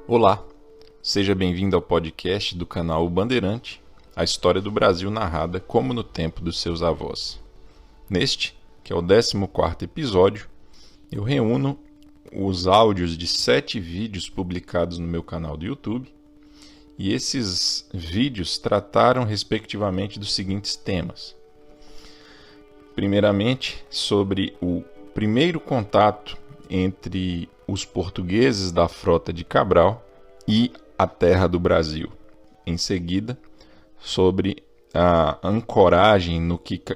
Olá, seja bem-vindo ao podcast do canal O Bandeirante, a história do Brasil narrada como no tempo dos seus avós. Neste, que é o 14º episódio, eu reúno os áudios de 7 vídeos publicados no meu canal do YouTube, e esses vídeos trataram respectivamente dos seguintes temas. Primeiramente, sobre o primeiro contato entre os portugueses da frota de Cabral e a terra do Brasil. Em seguida, sobre a ancoragem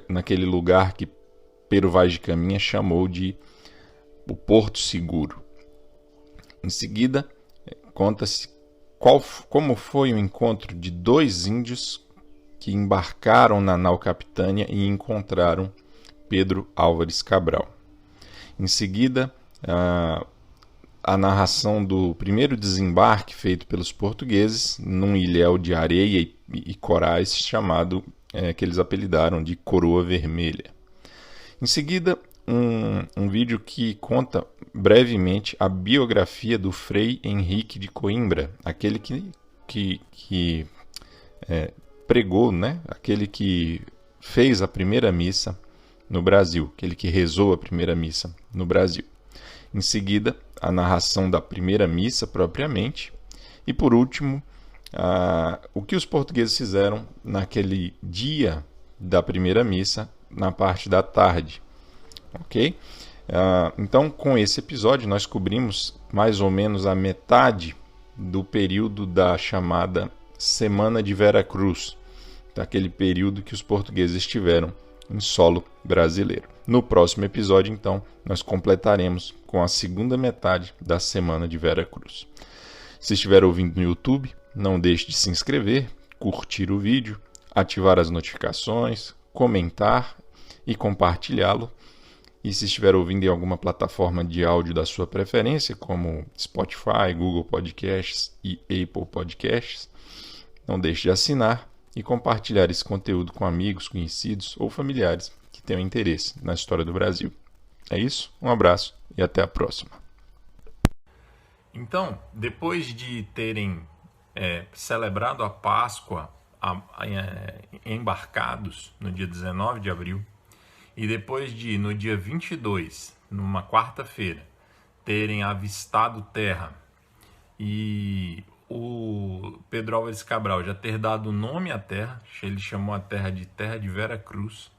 naquele lugar que Pero Vaz de Caminha chamou de o Porto Seguro. Em seguida, conta-se como foi o encontro de 2 índios que embarcaram na nau Capitânia e encontraram Pedro Álvares Cabral. Em seguida, a narração do primeiro desembarque feito pelos portugueses num ilhéu de areia e corais chamado, que eles apelidaram de Coroa Vermelha. Em seguida, um vídeo que conta brevemente a biografia do Frei Henrique de Coimbra, aquele que pregou, aquele que fez a primeira missa no Brasil, aquele que rezou a primeira missa no Brasil. Em seguida, a narração da primeira missa propriamente. E, por último, o que os portugueses fizeram naquele dia da primeira missa, na parte da tarde. Ok? Então, com esse episódio, nós cobrimos mais ou menos a metade do período da chamada Semana de Vera Cruz, daquele período que os portugueses estiveram em solo brasileiro. No próximo episódio, então, nós completaremos com a segunda metade da Semana de Vera Cruz. Se estiver ouvindo no YouTube, não deixe de se inscrever, curtir o vídeo, ativar as notificações, comentar e compartilhá-lo. E se estiver ouvindo em alguma plataforma de áudio da sua preferência, como Spotify, Google Podcasts e Apple Podcasts, não deixe de assinar e compartilhar esse conteúdo com amigos, conhecidos ou familiares que tenham interesse na história do Brasil. É isso, um abraço e até a próxima. Então, depois de terem celebrado a Páscoa embarcados no dia 19 de abril, e depois de, no dia 22, numa quarta-feira, terem avistado terra e o Pedro Álvares Cabral já ter dado nome à terra, ele chamou a terra de Vera Cruz,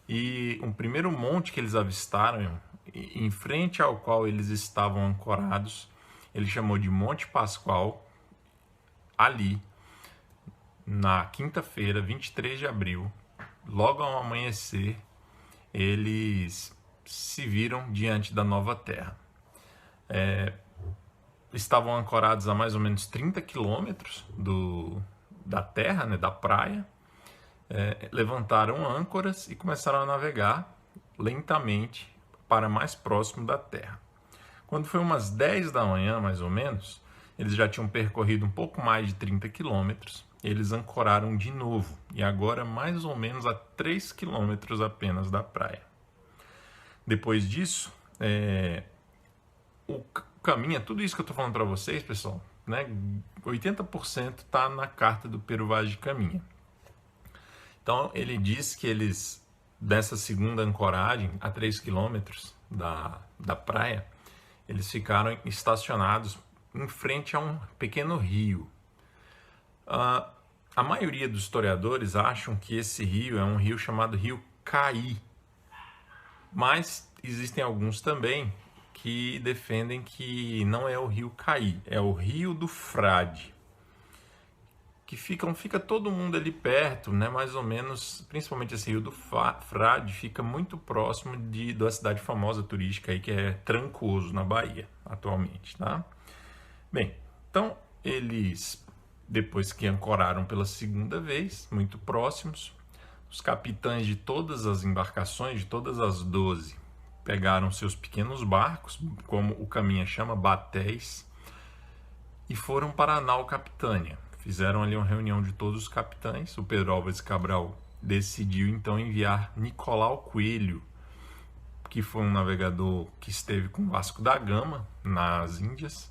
e um primeiro monte que eles avistaram, em frente ao qual eles estavam ancorados, ele chamou de Monte Pascoal. Ali, na quinta-feira, 23 de abril, logo ao amanhecer, eles se viram diante da nova terra. Estavam ancorados a mais ou menos 30 quilômetros da terra, da praia. Levantaram âncoras e começaram a navegar lentamente para mais próximo da terra. Quando foi umas 10 da manhã, mais ou menos, eles já tinham percorrido um pouco mais de 30 quilômetros. Eles ancoraram de novo, e agora mais ou menos a 3 quilômetros apenas da praia. Depois disso, o caminho, tudo isso que eu estou falando para vocês, pessoal, 80% está na carta do Pero Vaz de Caminha. Então, ele diz que eles, dessa segunda ancoragem, a 3 quilômetros da praia, eles ficaram estacionados em frente a um pequeno rio. A maioria dos historiadores acham que esse rio é um rio chamado Rio Caí, mas existem alguns também que defendem que não é o Rio Caí, é o Rio do Frade, que fica todo mundo ali perto, mais ou menos, principalmente esse Rio do Frade, fica muito próximo da cidade famosa turística aí, que é Trancoso, na Bahia, atualmente, tá? Bem, então eles, depois que ancoraram pela segunda vez, muito próximos, os capitães de todas as embarcações, de todas as 12, pegaram seus pequenos barcos, como o Caminha chama, batéis, e foram para a nau Capitânia. Fizeram ali uma reunião de todos os capitães. O Pedro Álvares Cabral decidiu então enviar Nicolau Coelho, que foi um navegador que esteve com Vasco da Gama nas Índias,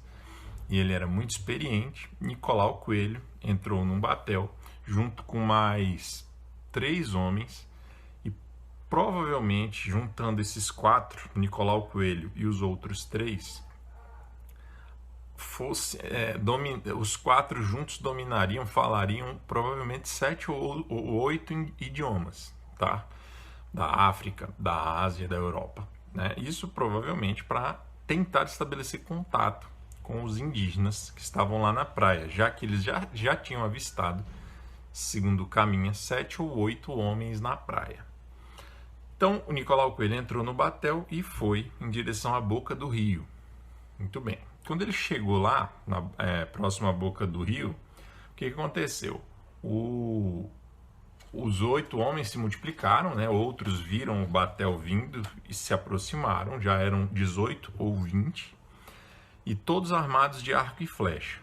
e ele era muito experiente, Nicolau Coelho entrou num batel junto com mais 3 homens e provavelmente juntando esses 4, Nicolau Coelho e os outros 3, os 4 juntos falariam provavelmente 7 ou 8 idiomas, tá? Da África, da Ásia, da Europa, né? Isso provavelmente para tentar estabelecer contato com os indígenas que estavam lá na praia, já que eles já tinham avistado, segundo Caminha, 7 ou 8 homens na praia. Então o Nicolau Coelho entrou no batel e foi em direção à boca do rio. Muito bem. Quando ele chegou lá, próximo à boca do rio, o que aconteceu? Os 8 homens se multiplicaram, né? Outros viram o batel vindo e se aproximaram, já eram 18 ou 20, e todos armados de arco e flecha.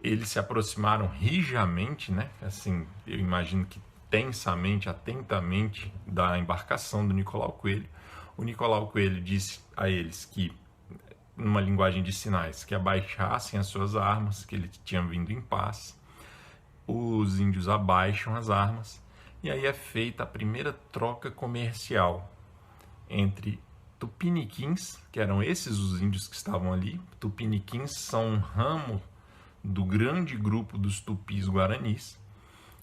Eles se aproximaram rijamente, né? Assim, eu imagino que tensamente, atentamente, da embarcação do Nicolau Coelho. O Nicolau Coelho disse a eles que, numa linguagem de sinais, que abaixassem as suas armas, que eles tinham vindo em paz. Os índios abaixam as armas e aí é feita a primeira troca comercial entre tupiniquins, que eram esses os índios que estavam ali. Tupiniquins são um ramo do grande grupo dos tupis guaranis.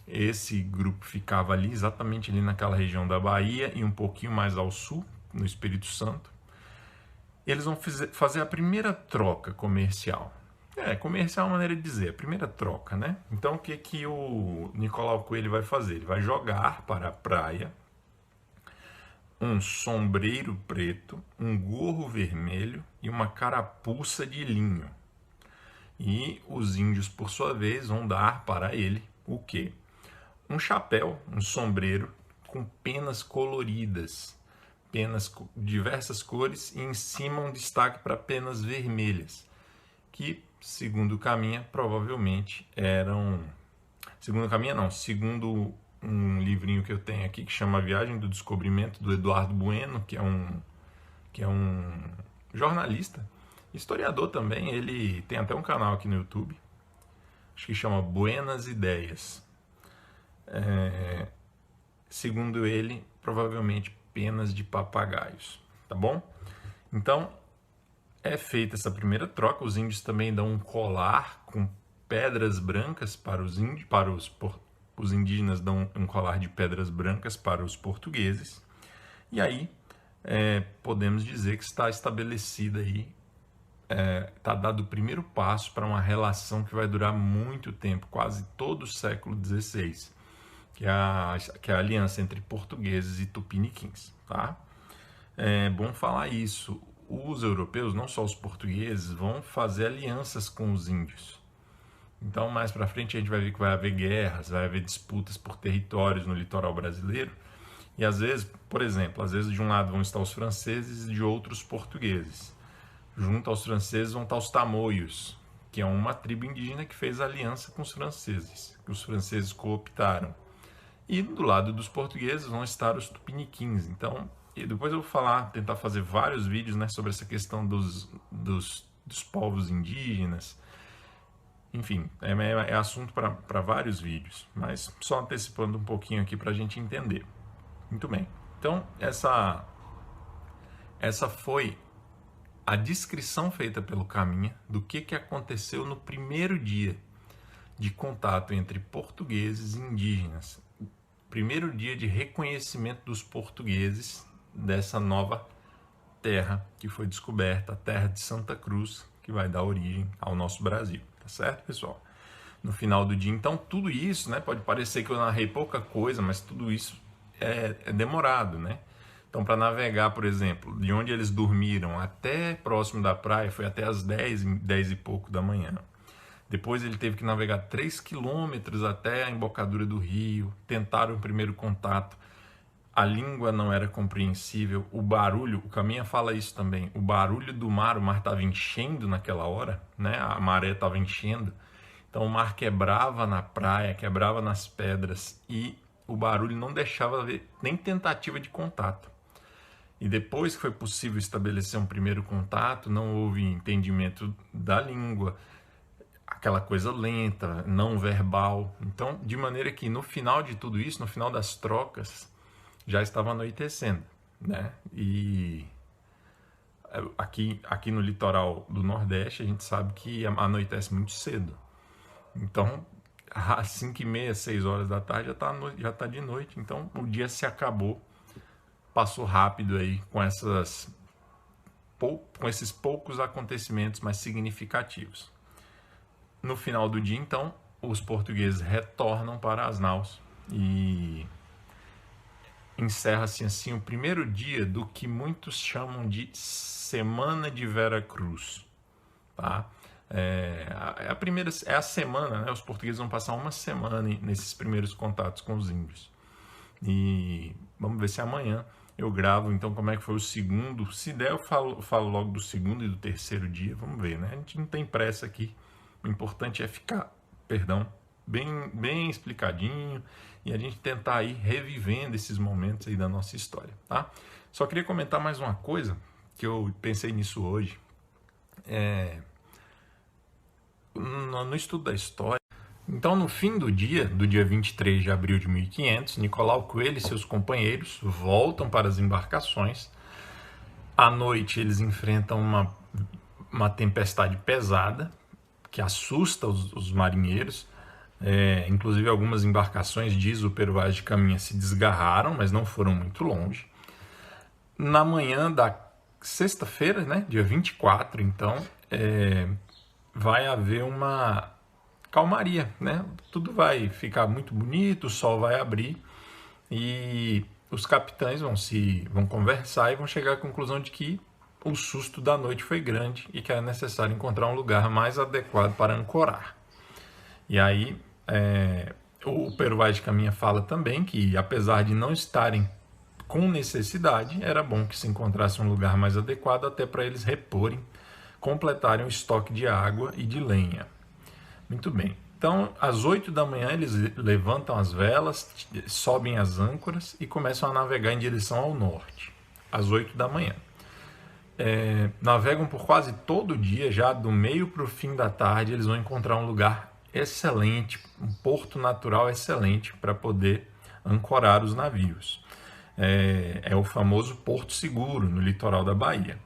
Esse grupo ficava ali, exatamente ali naquela região da Bahia e um pouquinho mais ao sul, no Espírito Santo. Eles vão fazer a primeira troca comercial. Comercial é uma maneira de dizer, a primeira troca, né? Então, o que o Nicolau Coelho vai fazer? Ele vai jogar para a praia um sombreiro preto, um gorro vermelho e uma carapuça de linho. E os índios, por sua vez, vão dar para ele o quê? Um chapéu, um sombreiro com penas coloridas. Penas de diversas cores e em cima um destaque para penas vermelhas, que, segundo Caminha, provavelmente eram... Segundo um livrinho que eu tenho aqui que chama A Viagem do Descobrimento, do Eduardo Bueno, que é um jornalista, historiador também. Ele tem até um canal aqui no YouTube, acho que chama Buenas Ideias. Segundo ele, provavelmente penas de papagaios, tá bom? Então, é feita essa primeira troca. Os índios também dão um colar com pedras brancas para os índios, os indígenas dão um colar de pedras brancas para os portugueses. E aí, podemos dizer que está estabelecida aí, está dado o primeiro passo para uma relação que vai durar muito tempo, quase todo o século XVI. Que é a aliança entre portugueses e tupiniquins, tá? É bom falar isso. Os europeus, não só os portugueses, vão fazer alianças com os índios. Então, mais para frente, a gente vai ver que vai haver guerras, vai haver disputas por territórios no litoral brasileiro. E às vezes, por exemplo, às vezes de um lado vão estar os franceses e de outros portugueses. Junto aos franceses vão estar os tamoios, que é uma tribo indígena que fez aliança com os franceses, que os franceses cooptaram. E do lado dos portugueses vão estar os tupiniquins. Então, e depois eu vou tentar fazer vários vídeos, né, sobre essa questão dos povos indígenas. Enfim, é assunto para vários vídeos, mas só antecipando um pouquinho aqui para a gente entender. Muito bem. Então, essa foi a descrição feita pelo Caminha do que aconteceu no primeiro dia de contato entre portugueses e indígenas. Primeiro dia de reconhecimento dos portugueses dessa nova terra que foi descoberta, a terra de Santa Cruz, que vai dar origem ao nosso Brasil, tá certo, pessoal? No final do dia, então, tudo isso, né, pode parecer que eu narrei pouca coisa, mas tudo isso é demorado, né? Então, para navegar, por exemplo, de onde eles dormiram até próximo da praia, foi até as 10 e pouco da manhã. Depois ele teve que navegar 3 quilômetros até a embocadura do rio, tentaram o primeiro contato, a língua não era compreensível, o barulho, o Caminha fala isso também, o barulho do mar, o mar estava enchendo naquela hora, né? A maré estava enchendo, então o mar quebrava na praia, quebrava nas pedras e o barulho não deixava ver nem tentativa de contato. E depois que foi possível estabelecer um primeiro contato, não houve entendimento da língua, aquela coisa lenta, não verbal. Então, de maneira que no final de tudo isso, no final das trocas, já estava anoitecendo, né? E aqui no litoral do Nordeste, a gente sabe que anoitece muito cedo. Então, às 5h30, 6 horas da tarde já tá de noite. Então, o dia se acabou, passou rápido aí com esses poucos acontecimentos mais significativos. No final do dia, então, os portugueses retornam para as naus e encerra-se assim o primeiro dia do que muitos chamam de Semana de Vera Cruz, tá? É a semana, né? Os portugueses vão passar uma semana nesses primeiros contatos com os índios. E vamos ver se amanhã eu gravo então como é que foi o segundo. Se der, eu falo logo do segundo e do terceiro dia. Vamos ver, né? A gente não tem pressa aqui. O importante é ficar, bem explicadinho e a gente tentar ir revivendo esses momentos aí da nossa história, tá? Só queria comentar mais uma coisa que eu pensei nisso hoje. No estudo da história. Então, no fim do dia 23 de abril de 1500, Nicolau Coelho e seus companheiros voltam para as embarcações. À noite, eles enfrentam uma tempestade pesada, que assusta os marinheiros. Inclusive, algumas embarcações, diz o Pero Vaz de Caminha, se desgarraram, mas não foram muito longe. Na manhã da sexta-feira, né, dia 24, então, vai haver uma calmaria, né? Tudo vai ficar muito bonito, o sol vai abrir e os capitães vão conversar e vão chegar à conclusão de que o susto da noite foi grande e que era necessário encontrar um lugar mais adequado para ancorar. E aí o Pero Vaz de Caminha fala também que, apesar de não estarem com necessidade, era bom que se encontrasse um lugar mais adequado até para eles completarem o estoque de água e de lenha. Muito bem. Então, às 8 da manhã, eles levantam as velas, sobem as âncoras e começam a navegar em direção ao norte, às 8 da manhã. Navegam por quase todo o dia, já do meio para o fim da tarde, eles vão encontrar um lugar excelente, um porto natural excelente para poder ancorar os navios. É o famoso Porto Seguro, no litoral da Bahia.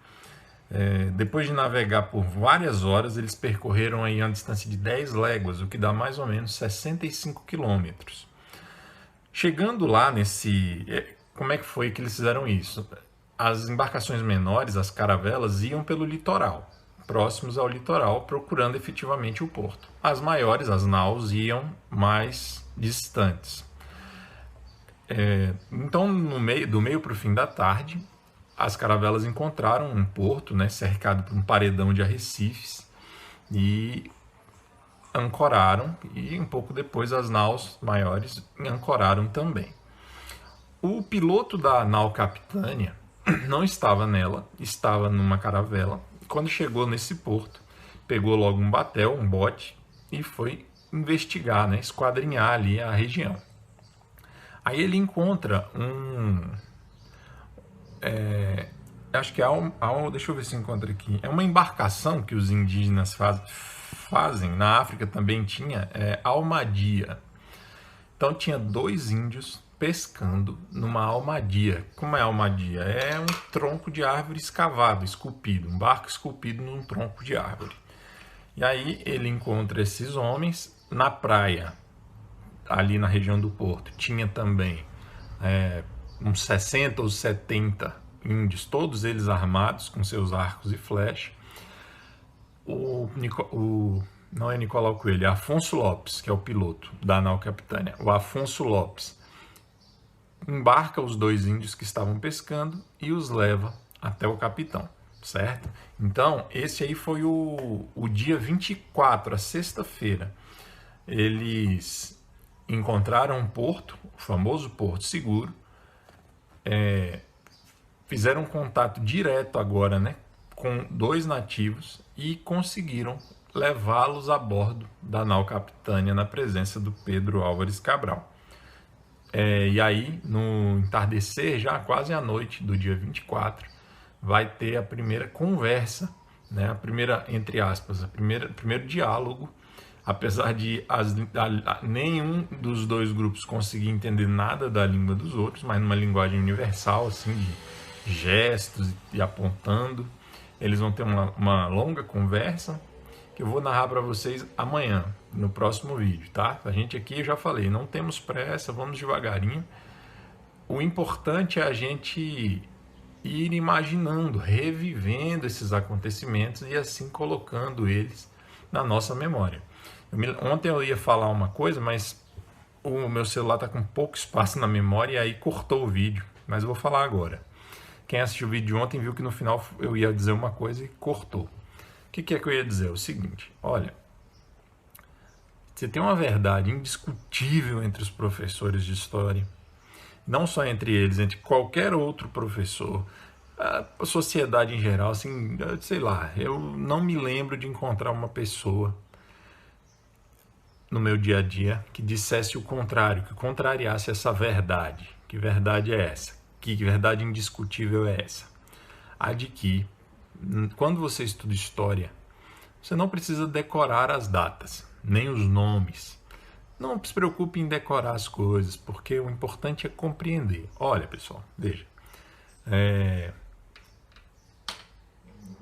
Depois de navegar por várias horas, eles percorreram aí uma distância de 10 léguas, o que dá mais ou menos 65 quilômetros. Chegando lá como é que foi que eles fizeram isso? As embarcações menores, as caravelas, iam pelo litoral, próximos ao litoral, procurando efetivamente o porto. As maiores, as naus, iam mais distantes. Então, do meio para o fim da tarde, as caravelas encontraram um porto, né, cercado por um paredão de arrecifes, e ancoraram, e um pouco depois as naus maiores ancoraram também. O piloto da nau Capitânia não estava nela, estava numa caravela. Quando chegou nesse porto, pegou logo um batel, um bote, e foi investigar, né, esquadrinhar ali a região. Aí ele encontra acho que deixa eu ver se eu encontro aqui. É uma embarcação que os indígenas fazem, na África também tinha, almadia. Então tinha 2 índios pescando numa almadia. Como é almadia? É um tronco de árvore escavado, esculpido, um barco esculpido num tronco de árvore. E aí ele encontra esses homens na praia, ali na região do porto. Tinha também uns 60 ou 70 índios, todos eles armados com seus arcos e flechas. Não é Nicolau Coelho, é Afonso Lopes, que é o piloto da nau Capitânia. O Afonso Lopes embarca os 2 índios que estavam pescando e os leva até o capitão, certo? Então, esse aí foi o dia 24, a sexta-feira. Eles encontraram um porto, o famoso Porto Seguro, fizeram um contato direto agora, né, com 2 nativos e conseguiram levá-los a bordo da nau Capitânia na presença do Pedro Álvares Cabral. E aí, no entardecer, já quase à noite do dia 24, vai ter a primeira conversa, né? A primeira, entre aspas, primeiro diálogo, apesar de nenhum dos dois grupos conseguir entender nada da língua dos outros, mas numa linguagem universal, assim, de gestos e apontando. Eles vão ter uma longa conversa que eu vou narrar para vocês amanhã, no próximo vídeo, tá? A gente aqui, eu já falei, não temos pressa, vamos devagarinho. O importante é a gente ir imaginando, revivendo esses acontecimentos e assim colocando eles na nossa memória. Ontem eu ia falar uma coisa, mas o meu celular está com pouco espaço na memória e aí cortou o vídeo, mas eu vou falar agora. Quem assistiu o vídeo de ontem viu que no final eu ia dizer uma coisa e cortou. O que é que eu ia dizer? O seguinte, olha, você tem uma verdade indiscutível entre os professores de história, não só entre eles, entre qualquer outro professor, a sociedade em geral, assim, sei lá, eu não me lembro de encontrar uma pessoa no meu dia a dia que dissesse o contrário, que contrariasse essa verdade. Que verdade é essa? Que verdade indiscutível é essa? A de que, quando você estuda história, você não precisa decorar as datas, nem os nomes. Não se preocupe em decorar as coisas, porque o importante é compreender. Olha, pessoal, veja.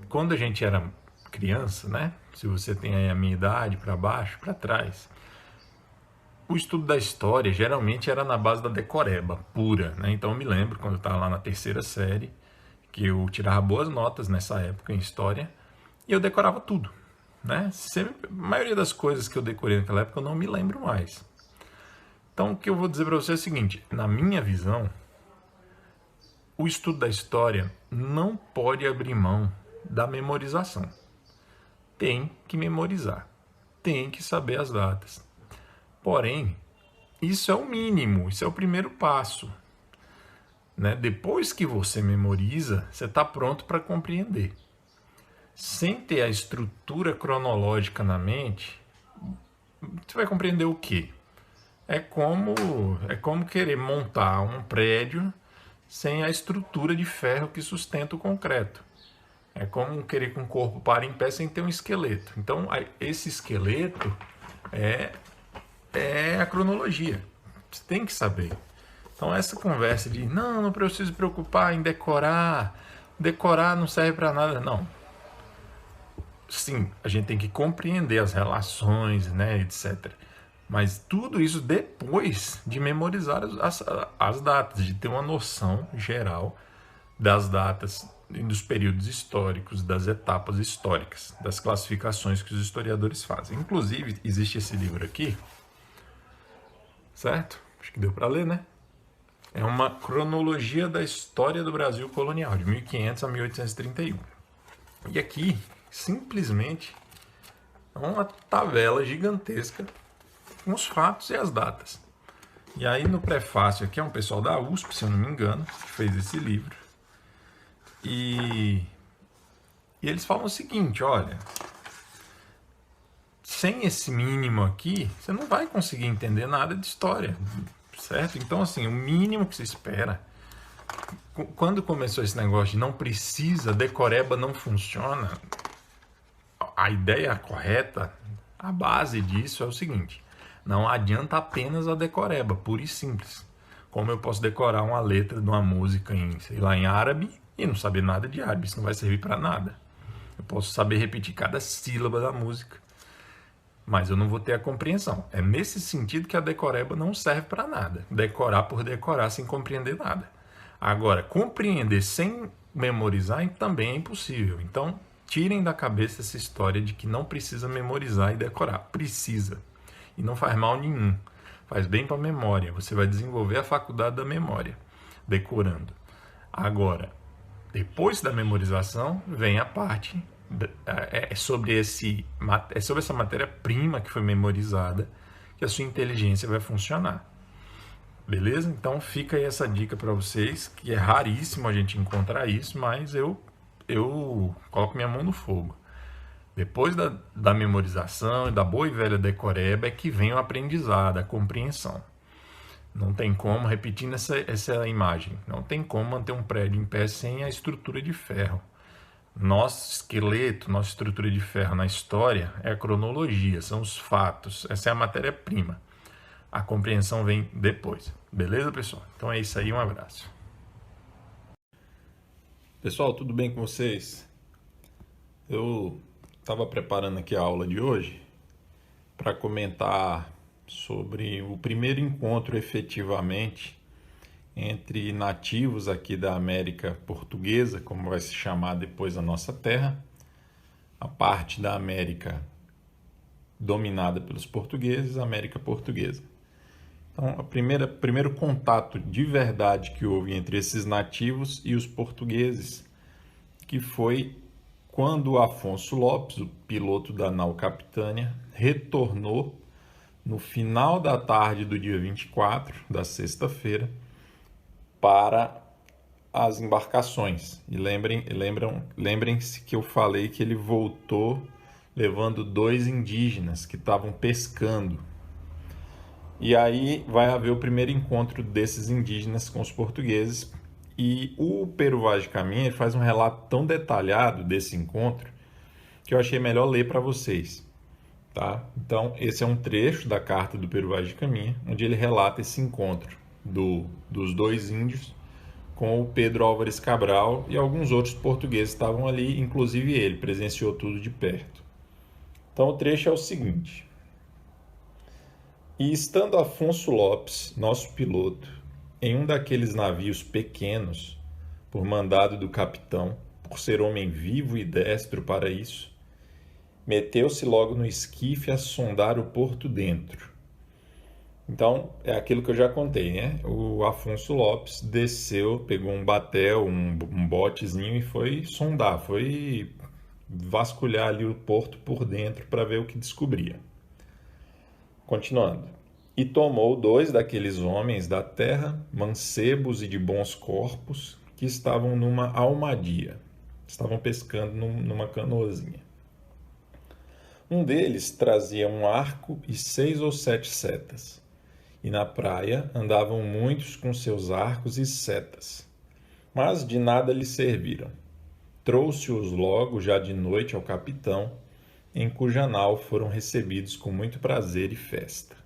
Quando a gente era criança, né? Se você tem aí a minha idade, para baixo, para trás, o estudo da história geralmente era na base da decoreba pura, né? Então eu me lembro quando eu estava lá na terceira série, que eu tirava boas notas nessa época em história, e eu decorava tudo, né? A maioria das coisas que eu decorei naquela época eu não me lembro mais. Então o que eu vou dizer para você é o seguinte, na minha visão, o estudo da história não pode abrir mão da memorização. Tem que memorizar, tem que saber as datas. Porém, isso é o mínimo, isso é o primeiro passo, né? Depois que você memoriza, você está pronto para compreender. Sem ter a estrutura cronológica na mente, você vai compreender o quê? É como querer montar um prédio sem a estrutura de ferro que sustenta o concreto. É como querer que um corpo pare em pé sem ter um esqueleto. Então, esse esqueleto é a cronologia. Você tem que saber. Então, essa conversa de não preciso preocupar em decorar não serve para nada, não. Sim, a gente tem que compreender as relações, né, etc. Mas tudo isso depois de memorizar as datas, de ter uma noção geral das datas, dos períodos históricos, das etapas históricas, das classificações que os historiadores fazem. Inclusive, existe esse livro aqui, certo? Acho que deu para ler, né? É uma cronologia da história do Brasil colonial, de 1500 a 1831. E aqui, simplesmente, é uma tabela gigantesca com os fatos e as datas. E aí no prefácio aqui é um pessoal da USP, se eu não me engano, que fez esse livro. E eles falam o seguinte, olha, sem esse mínimo aqui, você não vai conseguir entender nada de história, certo? Então, assim, o mínimo que se espera, quando começou esse negócio de não precisa, decoreba não funciona, a ideia correta, a base disso é o seguinte, não adianta apenas a decoreba, pura e simples. Como eu posso decorar uma letra de uma música em, sei lá, em árabe e não saber nada de árabe, isso não vai servir para nada. Eu posso saber repetir cada sílaba da música, mas eu não vou ter a compreensão. É nesse sentido que a decoreba não serve para nada. Decorar por decorar sem compreender nada. Agora, compreender sem memorizar também é impossível. Então, tirem da cabeça essa história de que não precisa memorizar e decorar. Precisa. E não faz mal nenhum. Faz bem para a memória. Você vai desenvolver a faculdade da memória, decorando. Agora, depois da memorização, vem a parte... É sobre essa matéria-prima que foi memorizada que a sua inteligência vai funcionar. Beleza? Então fica aí essa dica para vocês, que é raríssimo a gente encontrar isso, mas eu coloco minha mão no fogo. Depois da memorização e da boa e velha decoreba é que vem o aprendizado, a compreensão. Não tem como, repetindo essa imagem, não tem como manter um prédio em pé sem a estrutura de ferro. Nosso esqueleto, nossa estrutura de ferro na história é a cronologia, são os fatos, essa é a matéria-prima. A compreensão vem depois. Beleza, pessoal? Então é isso aí, um abraço. Pessoal, tudo bem com vocês? Eu estava preparando aqui a aula de hoje para comentar sobre o primeiro encontro efetivamente entre nativos aqui da América Portuguesa, como vai se chamar depois a nossa terra, a parte da América dominada pelos portugueses, a América Portuguesa. Então, primeiro contato de verdade que houve entre esses nativos e os portugueses, que foi quando Afonso Lopes, o piloto da nau Capitânia, retornou no final da tarde do dia 24, da sexta-feira, para as embarcações. E lembrem-se que eu falei que ele voltou levando 2 indígenas que estavam pescando. E aí vai haver o primeiro encontro desses indígenas com os portugueses. E o Pero Vaz de Caminha faz um relato tão detalhado desse encontro que eu achei melhor ler para vocês. Tá? Então, esse é um trecho da carta do Pero Vaz de Caminha, onde ele relata esse encontro dos 2 índios com o Pedro Álvares Cabral e alguns outros portugueses estavam ali, inclusive ele, presenciou tudo de perto. Então, o trecho é o seguinte: e estando Afonso Lopes, nosso piloto, em um daqueles navios pequenos, por mandado do capitão, por ser homem vivo e destro para isso, meteu-se logo no esquife a sondar o porto dentro. Então, é aquilo que eu já contei, né? O Afonso Lopes desceu, pegou um batel, um botezinho e foi sondar, foi vasculhar ali o porto por dentro para ver o que descobria. Continuando. E tomou 2 daqueles homens da terra, mancebos e de bons corpos, que estavam numa almadia. Estavam pescando numa canoazinha. Um deles trazia um arco e 6 ou 7 setas. E na praia andavam muitos com seus arcos e setas. Mas de nada lhes serviram. Trouxe-os logo, já de noite, ao capitão, em cuja nau foram recebidos com muito prazer e festa.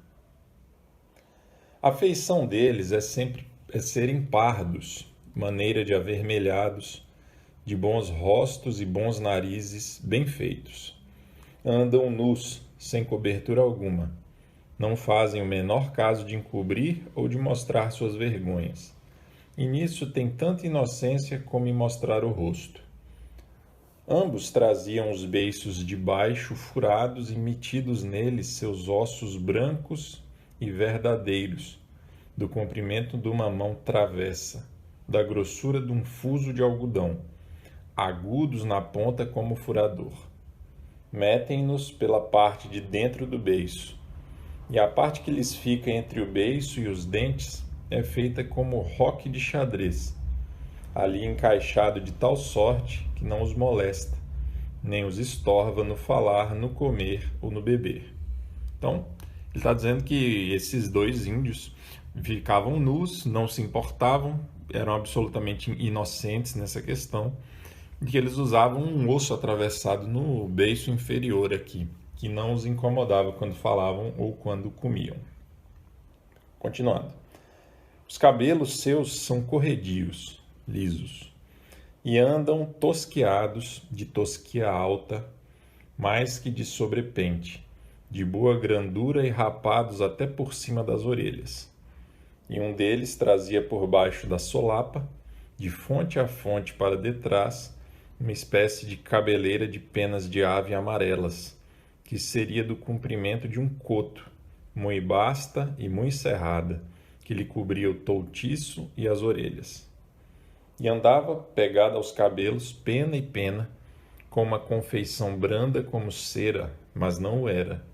A feição deles é serem pardos, maneira de avermelhados, de bons rostos e bons narizes bem feitos. Andam nus, sem cobertura alguma. Não fazem o menor caso de encobrir ou de mostrar suas vergonhas. E nisso tem tanta inocência como em mostrar o rosto. Ambos traziam os beiços de baixo furados e metidos neles seus ossos brancos e verdadeiros, do comprimento de uma mão travessa, da grossura de um fuso de algodão, agudos na ponta como furador. Metem-nos pela parte de dentro do beiço, e a parte que lhes fica entre o beiço e os dentes é feita como roque de xadrez, ali encaixado de tal sorte que não os molesta, nem os estorva no falar, no comer ou no beber. Então, ele está dizendo que esses 2 índios ficavam nus, não se importavam, eram absolutamente inocentes nessa questão, e que eles usavam um osso atravessado no beiço inferior aqui, que não os incomodava quando falavam ou quando comiam. Continuando. Os cabelos seus são corredios, lisos, e andam tosquiados de tosquia alta, mais que de sobrepente, de boa grandura e rapados até por cima das orelhas. E um deles trazia por baixo da solapa, de fonte a fonte para detrás, uma espécie de cabeleira de penas de ave amarelas, que seria do comprimento de um coto, muito basta e muito cerrada, que lhe cobria o toutiço e as orelhas. E andava pegada aos cabelos, pena e pena, com uma confeição branda como cera, mas não o era,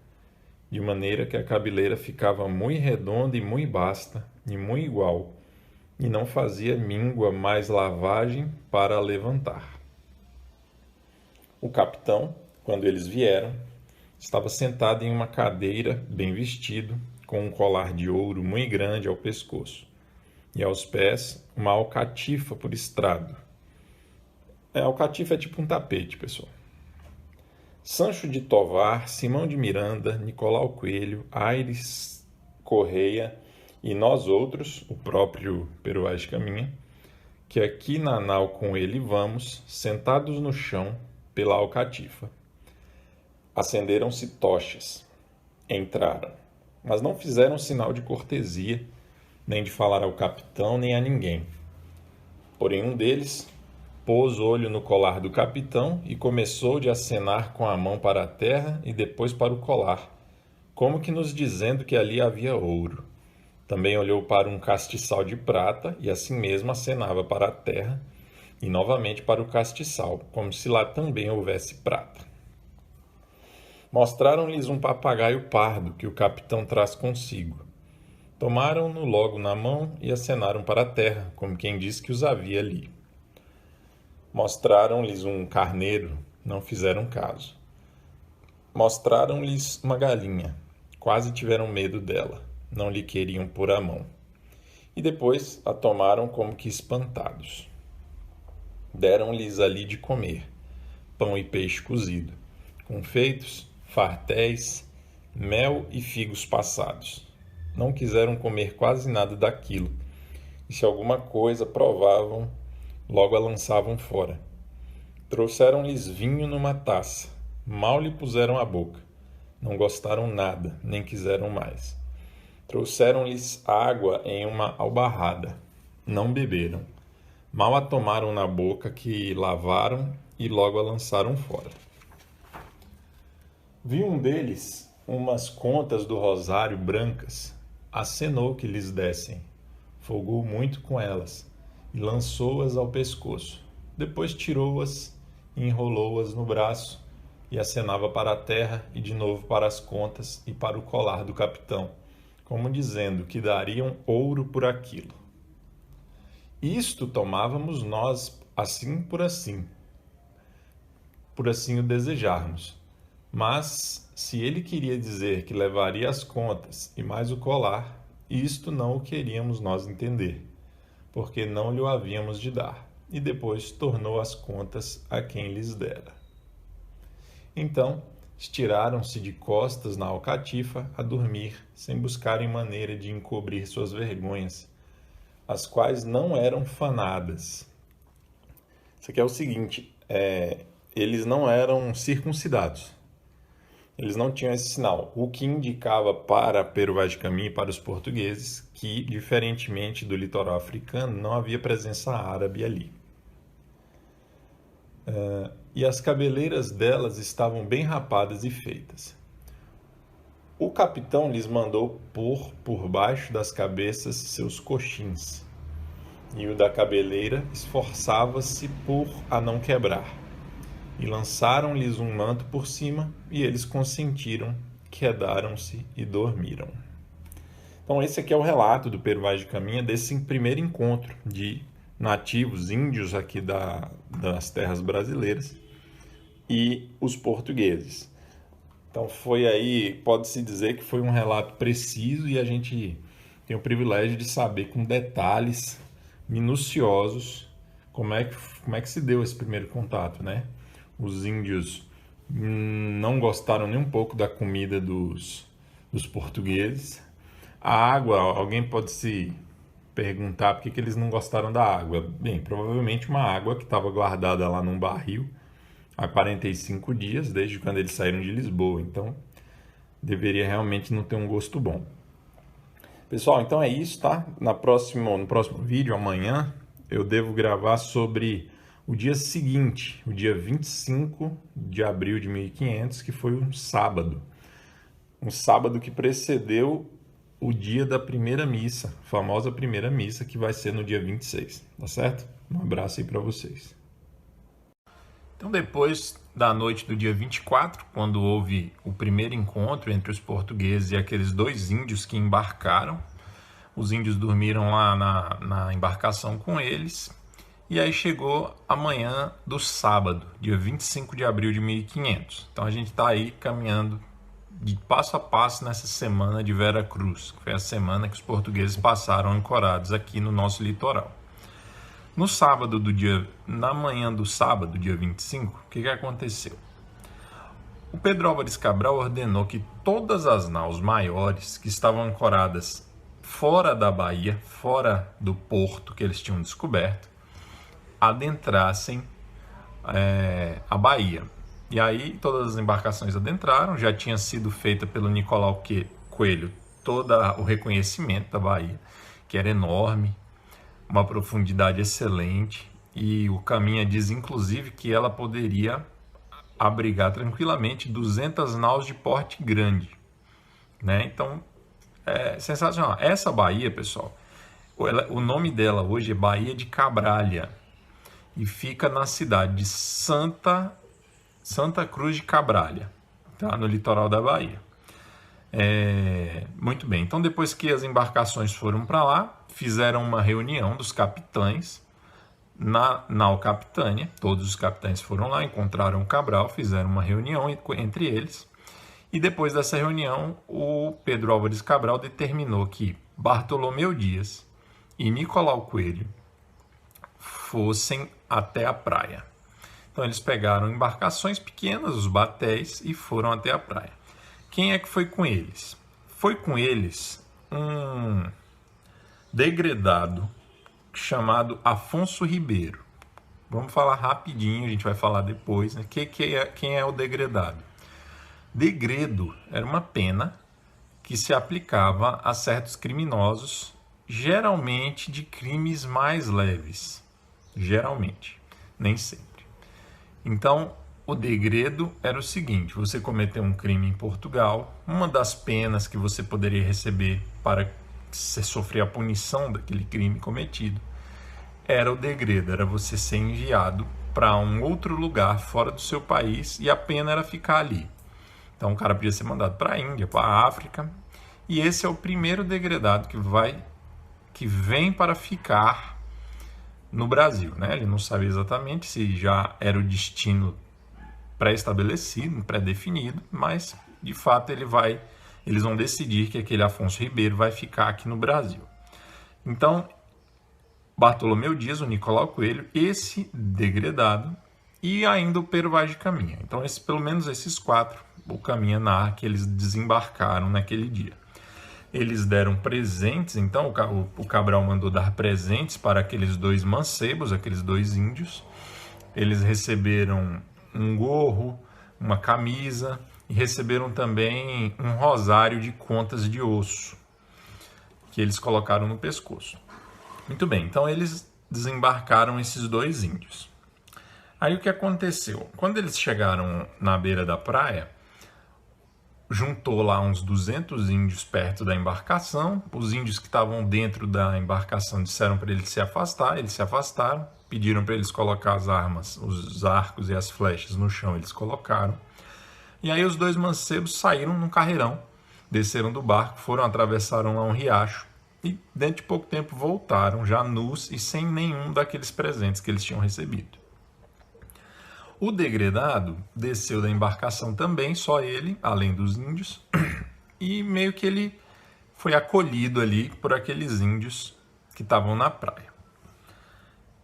de maneira que a cabeleira ficava muito redonda e muito basta, e muito igual, e não fazia míngua mais lavagem para a levantar. O capitão, quando eles vieram, estava sentado em uma cadeira, bem vestido, com um colar de ouro muito grande ao pescoço, e aos pés uma alcatifa por estrado. A alcatifa é tipo um tapete, pessoal. Sancho de Tovar, Simão de Miranda, Nicolau Coelho, Aires Correia e nós outros, o próprio Pero Vaz de Caminha, que aqui na nau com ele vamos, sentados no chão pela alcatifa. Acenderam-se tochas. Entraram, mas não fizeram sinal de cortesia, nem de falar ao capitão, nem a ninguém. Porém, um deles pôs olho no colar do capitão e começou de acenar com a mão para a terra e depois para o colar, como que nos dizendo que ali havia ouro. Também olhou para um castiçal de prata e assim mesmo acenava para a terra e novamente para o castiçal, como se lá também houvesse prata. Mostraram-lhes um papagaio pardo que o capitão traz consigo. Tomaram-no logo na mão e acenaram para a terra, como quem diz que os havia ali. Mostraram-lhes um carneiro, não fizeram caso. Mostraram-lhes uma galinha, quase tiveram medo dela, não lhe queriam pôr a mão. E depois a tomaram como que espantados. Deram-lhes ali de comer, pão e peixe cozido, confeitos, fartéis, mel e figos passados. Não quiseram comer quase nada daquilo, e se alguma coisa provavam, logo a lançavam fora. Trouxeram-lhes vinho numa taça, mal lhe puseram à boca. Não gostaram nada, nem quiseram mais. Trouxeram-lhes água em uma albarrada. Não beberam. Mal a tomaram na boca, que lavaram e logo a lançaram fora. Viu um deles umas contas do rosário brancas. Acenou que lhes dessem. Folgou muito com elas e lançou-as ao pescoço. Depois tirou-as e enrolou-as no braço e acenava para a terra e de novo para as contas e para o colar do capitão, como dizendo que dariam ouro por aquilo. Isto tomávamos nós assim por assim o desejarmos. Mas, se ele queria dizer que levaria as contas e mais o colar, isto não o queríamos nós entender, porque não lhe o havíamos de dar, e depois tornou as contas a quem lhes dera. Então, estiraram-se de costas na alcatifa a dormir, sem buscarem maneira de encobrir suas vergonhas, as quais não eram fanadas. Isso aqui é o seguinte, eles não eram circuncidados. Eles não tinham esse sinal, o que indicava para Pero Vaz de Caminha e para os portugueses que, diferentemente do litoral africano, não havia presença árabe ali. E as cabeleiras delas estavam bem rapadas e feitas. O capitão lhes mandou pôr por baixo das cabeças seus coxins, e o da cabeleira esforçava-se por a não quebrar. E lançaram-lhes um manto por cima, e eles consentiram, quedaram-se e dormiram. Então esse aqui é o relato do Pero Vaz de Caminha desse primeiro encontro de nativos índios aqui das terras brasileiras e os portugueses. Então foi aí, pode-se dizer que foi um relato preciso e a gente tem o privilégio de saber com detalhes minuciosos como é que se deu esse primeiro contato, né? Os índios não gostaram nem um pouco da comida dos portugueses. A água, alguém pode se perguntar por que eles não gostaram da água. Bem, provavelmente uma água que estava guardada lá num barril há 45 dias, desde quando eles saíram de Lisboa. Então, deveria realmente não ter um gosto bom. Pessoal, então é isso, tá? No próximo vídeo, amanhã, eu devo gravar sobre o dia seguinte, o dia 25 de abril de 1500, que foi um sábado. Um sábado que precedeu o dia da primeira missa, a famosa primeira missa, que vai ser no dia 26, tá certo? Um abraço aí para vocês. Então, depois da noite do dia 24, quando houve o primeiro encontro entre os portugueses e aqueles dois índios que embarcaram, os índios dormiram lá na embarcação com eles, e aí chegou a manhã do sábado, dia 25 de abril de 1500. Então a gente está aí caminhando de passo a passo nessa semana de Vera Cruz, que foi a semana que os portugueses passaram ancorados aqui no nosso litoral. Na manhã do sábado, dia 25, o que aconteceu? O Pedro Álvares Cabral ordenou que todas as naus maiores que estavam ancoradas fora da Bahia, fora do porto que eles tinham descoberto, adentrassem a Bahia. E aí todas as embarcações adentraram, já tinha sido feita pelo Nicolau Coelho todo o reconhecimento da Bahia, que era enorme, uma profundidade excelente, e o Caminha diz inclusive que ela poderia abrigar tranquilamente 200 naus de porte grande, né? Então, é sensacional. Essa Bahia, pessoal, o nome dela hoje é Baía de Cabralha e fica na cidade de Santa Cruz de Cabralha, tá? No litoral da Bahia. Muito bem, então depois que as embarcações foram para lá, fizeram uma reunião dos capitães na nau Capitânia. Todos os capitães foram lá, encontraram o Cabral, fizeram uma reunião entre eles, e depois dessa reunião o Pedro Álvares Cabral determinou que Bartolomeu Dias e Nicolau Coelho fossem até a praia. Então eles pegaram embarcações pequenas, os batéis, e foram até a praia. Quem é que foi com eles? Foi com eles um degredado chamado Afonso Ribeiro. Vamos falar rapidinho, a gente vai falar depois, né? Quem é o degredado? Degredo era uma pena que se aplicava a certos criminosos, geralmente de crimes mais leves. Geralmente, nem sempre. Então, o degredo era o seguinte: você cometeu um crime em Portugal, uma das penas que você poderia receber para você sofrer a punição daquele crime cometido era o degredo, era você ser enviado para um outro lugar fora do seu país e a pena era ficar ali. Então o cara podia ser mandado para a Índia, para a África, e esse é o primeiro degredado que vem para ficar no Brasil, né? Ele não sabe exatamente se já era o destino pré-estabelecido, pré-definido, mas de fato eles vão decidir que aquele Afonso Ribeiro vai ficar aqui no Brasil. Então, Bartolomeu Dias, o Nicolau Coelho, esse degredado, e ainda o Pero Vaz de Caminha. Então, pelo menos esses quatro, o Caminha narra que eles desembarcaram naquele dia. Eles deram presentes, então o Cabral mandou dar presentes para aqueles dois mancebos, aqueles dois índios. Eles receberam um gorro, uma camisa, e receberam também um rosário de contas de osso, que eles colocaram no pescoço. Muito bem, então eles desembarcaram esses dois índios. Aí o que aconteceu? Quando eles chegaram na beira da praia, juntou lá uns 200 índios perto da embarcação. Os índios que estavam dentro da embarcação disseram para eles se afastaram, pediram para eles colocar as armas, os arcos e as flechas no chão, eles colocaram. E aí os dois mancebos saíram num carreirão, desceram do barco, atravessaram lá um riacho e dentro de pouco tempo voltaram já nus e sem nenhum daqueles presentes que eles tinham recebido. O degredado desceu da embarcação também, só ele, além dos índios, e meio que ele foi acolhido ali por aqueles índios que estavam na praia.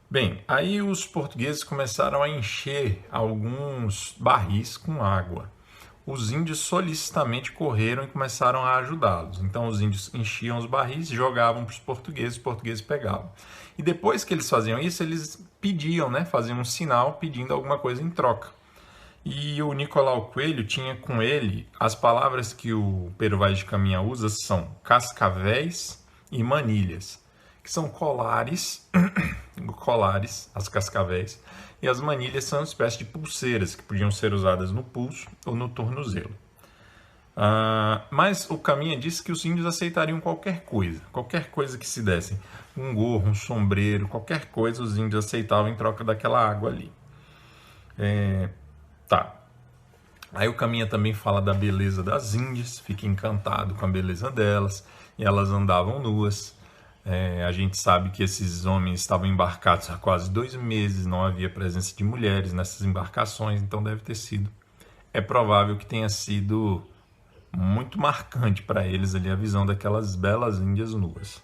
Bem, aí os portugueses começaram a encher alguns barris com água. Os índios solicitamente correram e começaram a ajudá-los. Então os índios enchiam os barris, jogavam para os portugueses pegavam. E depois que eles faziam isso, eles pediam, né? Faziam um sinal pedindo alguma coisa em troca. E o Nicolau Coelho tinha com ele as palavras que o Pero Vaz de Caminha usa são cascavéis e manilhas, que são colares, as cascavéis, e as manilhas são uma espécie de pulseiras que podiam ser usadas no pulso ou no tornozelo. Mas o Caminha disse que os índios aceitariam qualquer coisa que se dessem, um gorro, um sombreiro, qualquer coisa os índios aceitavam em troca daquela água ali. Aí o Caminha também fala da beleza das índias, fica encantado com a beleza delas, e elas andavam nuas. A gente sabe que esses homens estavam embarcados há quase 2 meses, não havia presença de mulheres nessas embarcações, então é provável que tenha sido muito marcante para eles ali a visão daquelas belas índias nuas.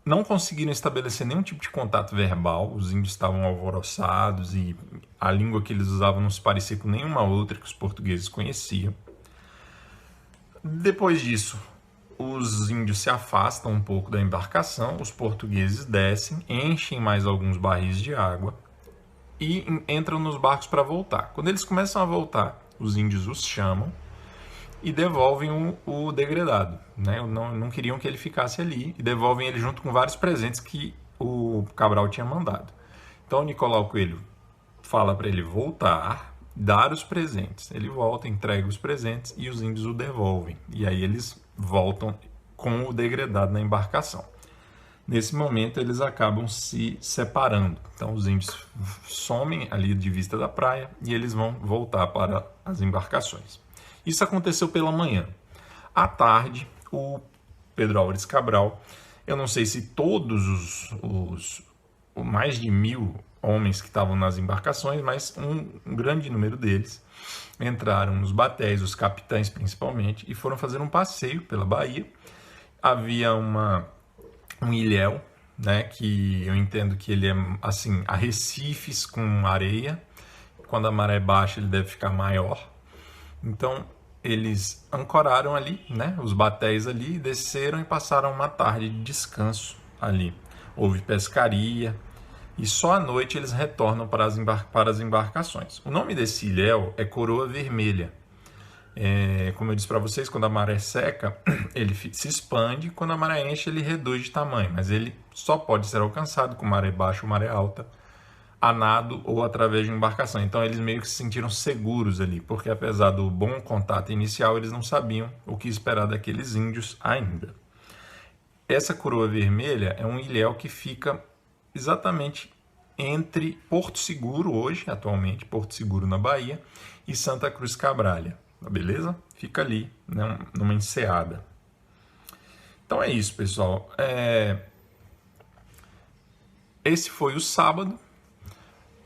Não conseguiram estabelecer nenhum tipo de contato verbal, os índios estavam alvoroçados e a língua que eles usavam não se parecia com nenhuma outra que os portugueses conheciam. Depois disso, os índios se afastam um pouco da embarcação, os portugueses descem, enchem mais alguns barris de água e entram nos barcos para voltar. Quando eles começam a voltar, os índios os chamam e devolvem o degredado, né? Não queriam que ele ficasse ali e devolvem ele junto com vários presentes que o Cabral tinha mandado. Então o Nicolau Coelho fala para ele voltar, dar os presentes. Ele volta, entrega os presentes e os índios o devolvem. E aí eles voltam com o degredado na embarcação. Nesse momento eles acabam se separando. Então os índios somem ali de vista da praia e eles vão voltar para as embarcações. Isso aconteceu pela manhã. À tarde, o Pedro Álvares Cabral, eu não sei se todos os mais de 1000 homens que estavam nas embarcações, mas um grande número deles entraram nos batéis, os capitães principalmente, e foram fazer um passeio pela Bahia. Havia um ilhéu, né, que eu entendo que ele é assim, arrecifes com areia. Quando a maré baixa, ele deve ficar maior. Então, eles ancoraram ali, né, os batéis ali, desceram e passaram uma tarde de descanso ali. Houve pescaria e só à noite eles retornam para as embarcações. O nome desse ilhéu é Coroa Vermelha. Como eu disse para vocês, quando a maré seca, ele se expande, quando a maré enche, ele reduz de tamanho, mas ele só pode ser alcançado com maré baixa ou maré alta, a nado ou através de embarcação. Então eles meio que se sentiram seguros ali, porque apesar do bom contato inicial, eles não sabiam o que esperar daqueles índios ainda. Essa Coroa Vermelha é um ilhéu que fica exatamente entre Porto Seguro hoje, atualmente, Porto Seguro na Bahia, e Santa Cruz Cabralha, beleza? Fica ali, né, numa enseada. Então é isso, pessoal. Esse foi o sábado.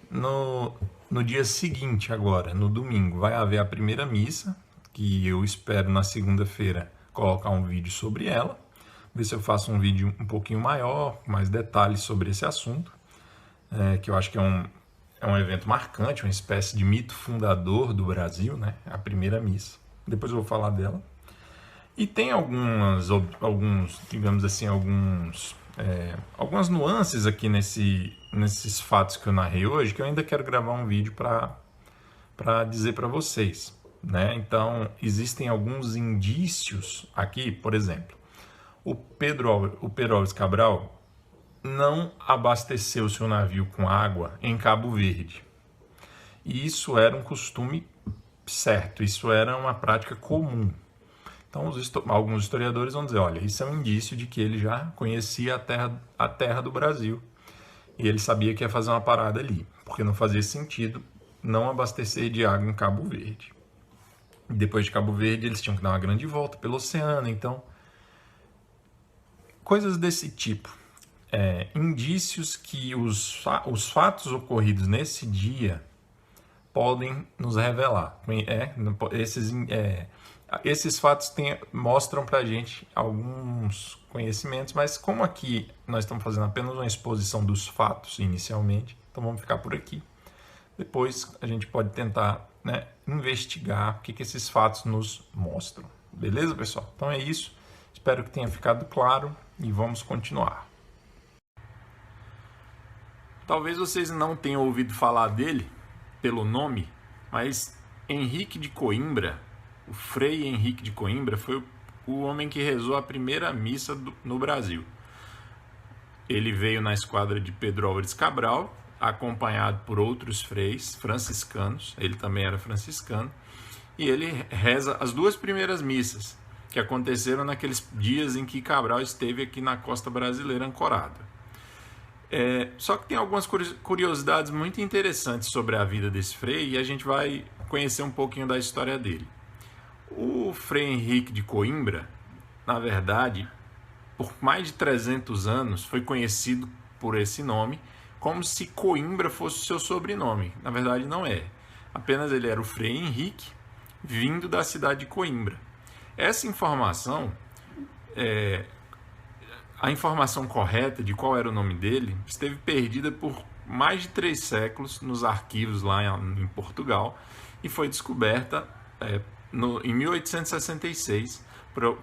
No dia seguinte, agora, no domingo, vai haver a primeira missa, que eu espero na segunda-feira colocar um vídeo sobre ela. Ver se eu faço um vídeo um pouquinho maior, com mais detalhes sobre esse assunto, que eu acho que é um evento marcante, uma espécie de mito fundador do Brasil, né? A primeira missa. Depois eu vou falar dela. E tem alguns, digamos assim, algumas nuances aqui nesses fatos que eu narrei hoje, que eu ainda quero gravar um vídeo para dizer para vocês, né? Então, existem alguns indícios aqui, por exemplo, o Pedro Álvares Cabral não abasteceu seu navio com água em Cabo Verde. E isso era um costume certo, isso era uma prática comum. Então, alguns historiadores vão dizer, olha, isso é um indício de que ele já conhecia a terra do Brasil. E ele sabia que ia fazer uma parada ali, porque não fazia sentido não abastecer de água em Cabo Verde. E depois de Cabo Verde, eles tinham que dar uma grande volta pelo oceano, então... Coisas desse tipo. Indícios que os fatos ocorridos nesse dia podem nos revelar. Esses fatos mostram para a gente alguns conhecimentos, mas como aqui nós estamos fazendo apenas uma exposição dos fatos inicialmente, então vamos ficar por aqui. Depois a gente pode tentar, né, investigar o que esses fatos nos mostram. Beleza, pessoal? Então é isso. Espero que tenha ficado claro e vamos continuar. Talvez vocês não tenham ouvido falar dele pelo nome, mas Henrique de Coimbra, o Frei Henrique de Coimbra, foi o homem que rezou a primeira missa no Brasil. Ele veio na esquadra de Pedro Álvares Cabral, acompanhado por outros freis franciscanos, ele também era franciscano, e ele reza as duas primeiras missas, que aconteceram naqueles dias em que Cabral esteve aqui na costa brasileira ancorado. Só que tem algumas curiosidades muito interessantes sobre a vida desse frei e a gente vai conhecer um pouquinho da história dele. O Frei Henrique de Coimbra, na verdade, por mais de 300 anos, foi conhecido por esse nome, como se Coimbra fosse o seu sobrenome. Na verdade, não é. Apenas ele era o Frei Henrique, vindo da cidade de Coimbra. Essa informação, a informação correta de qual era o nome dele, esteve perdida por mais de 3 séculos nos arquivos lá em Portugal e foi descoberta em 1866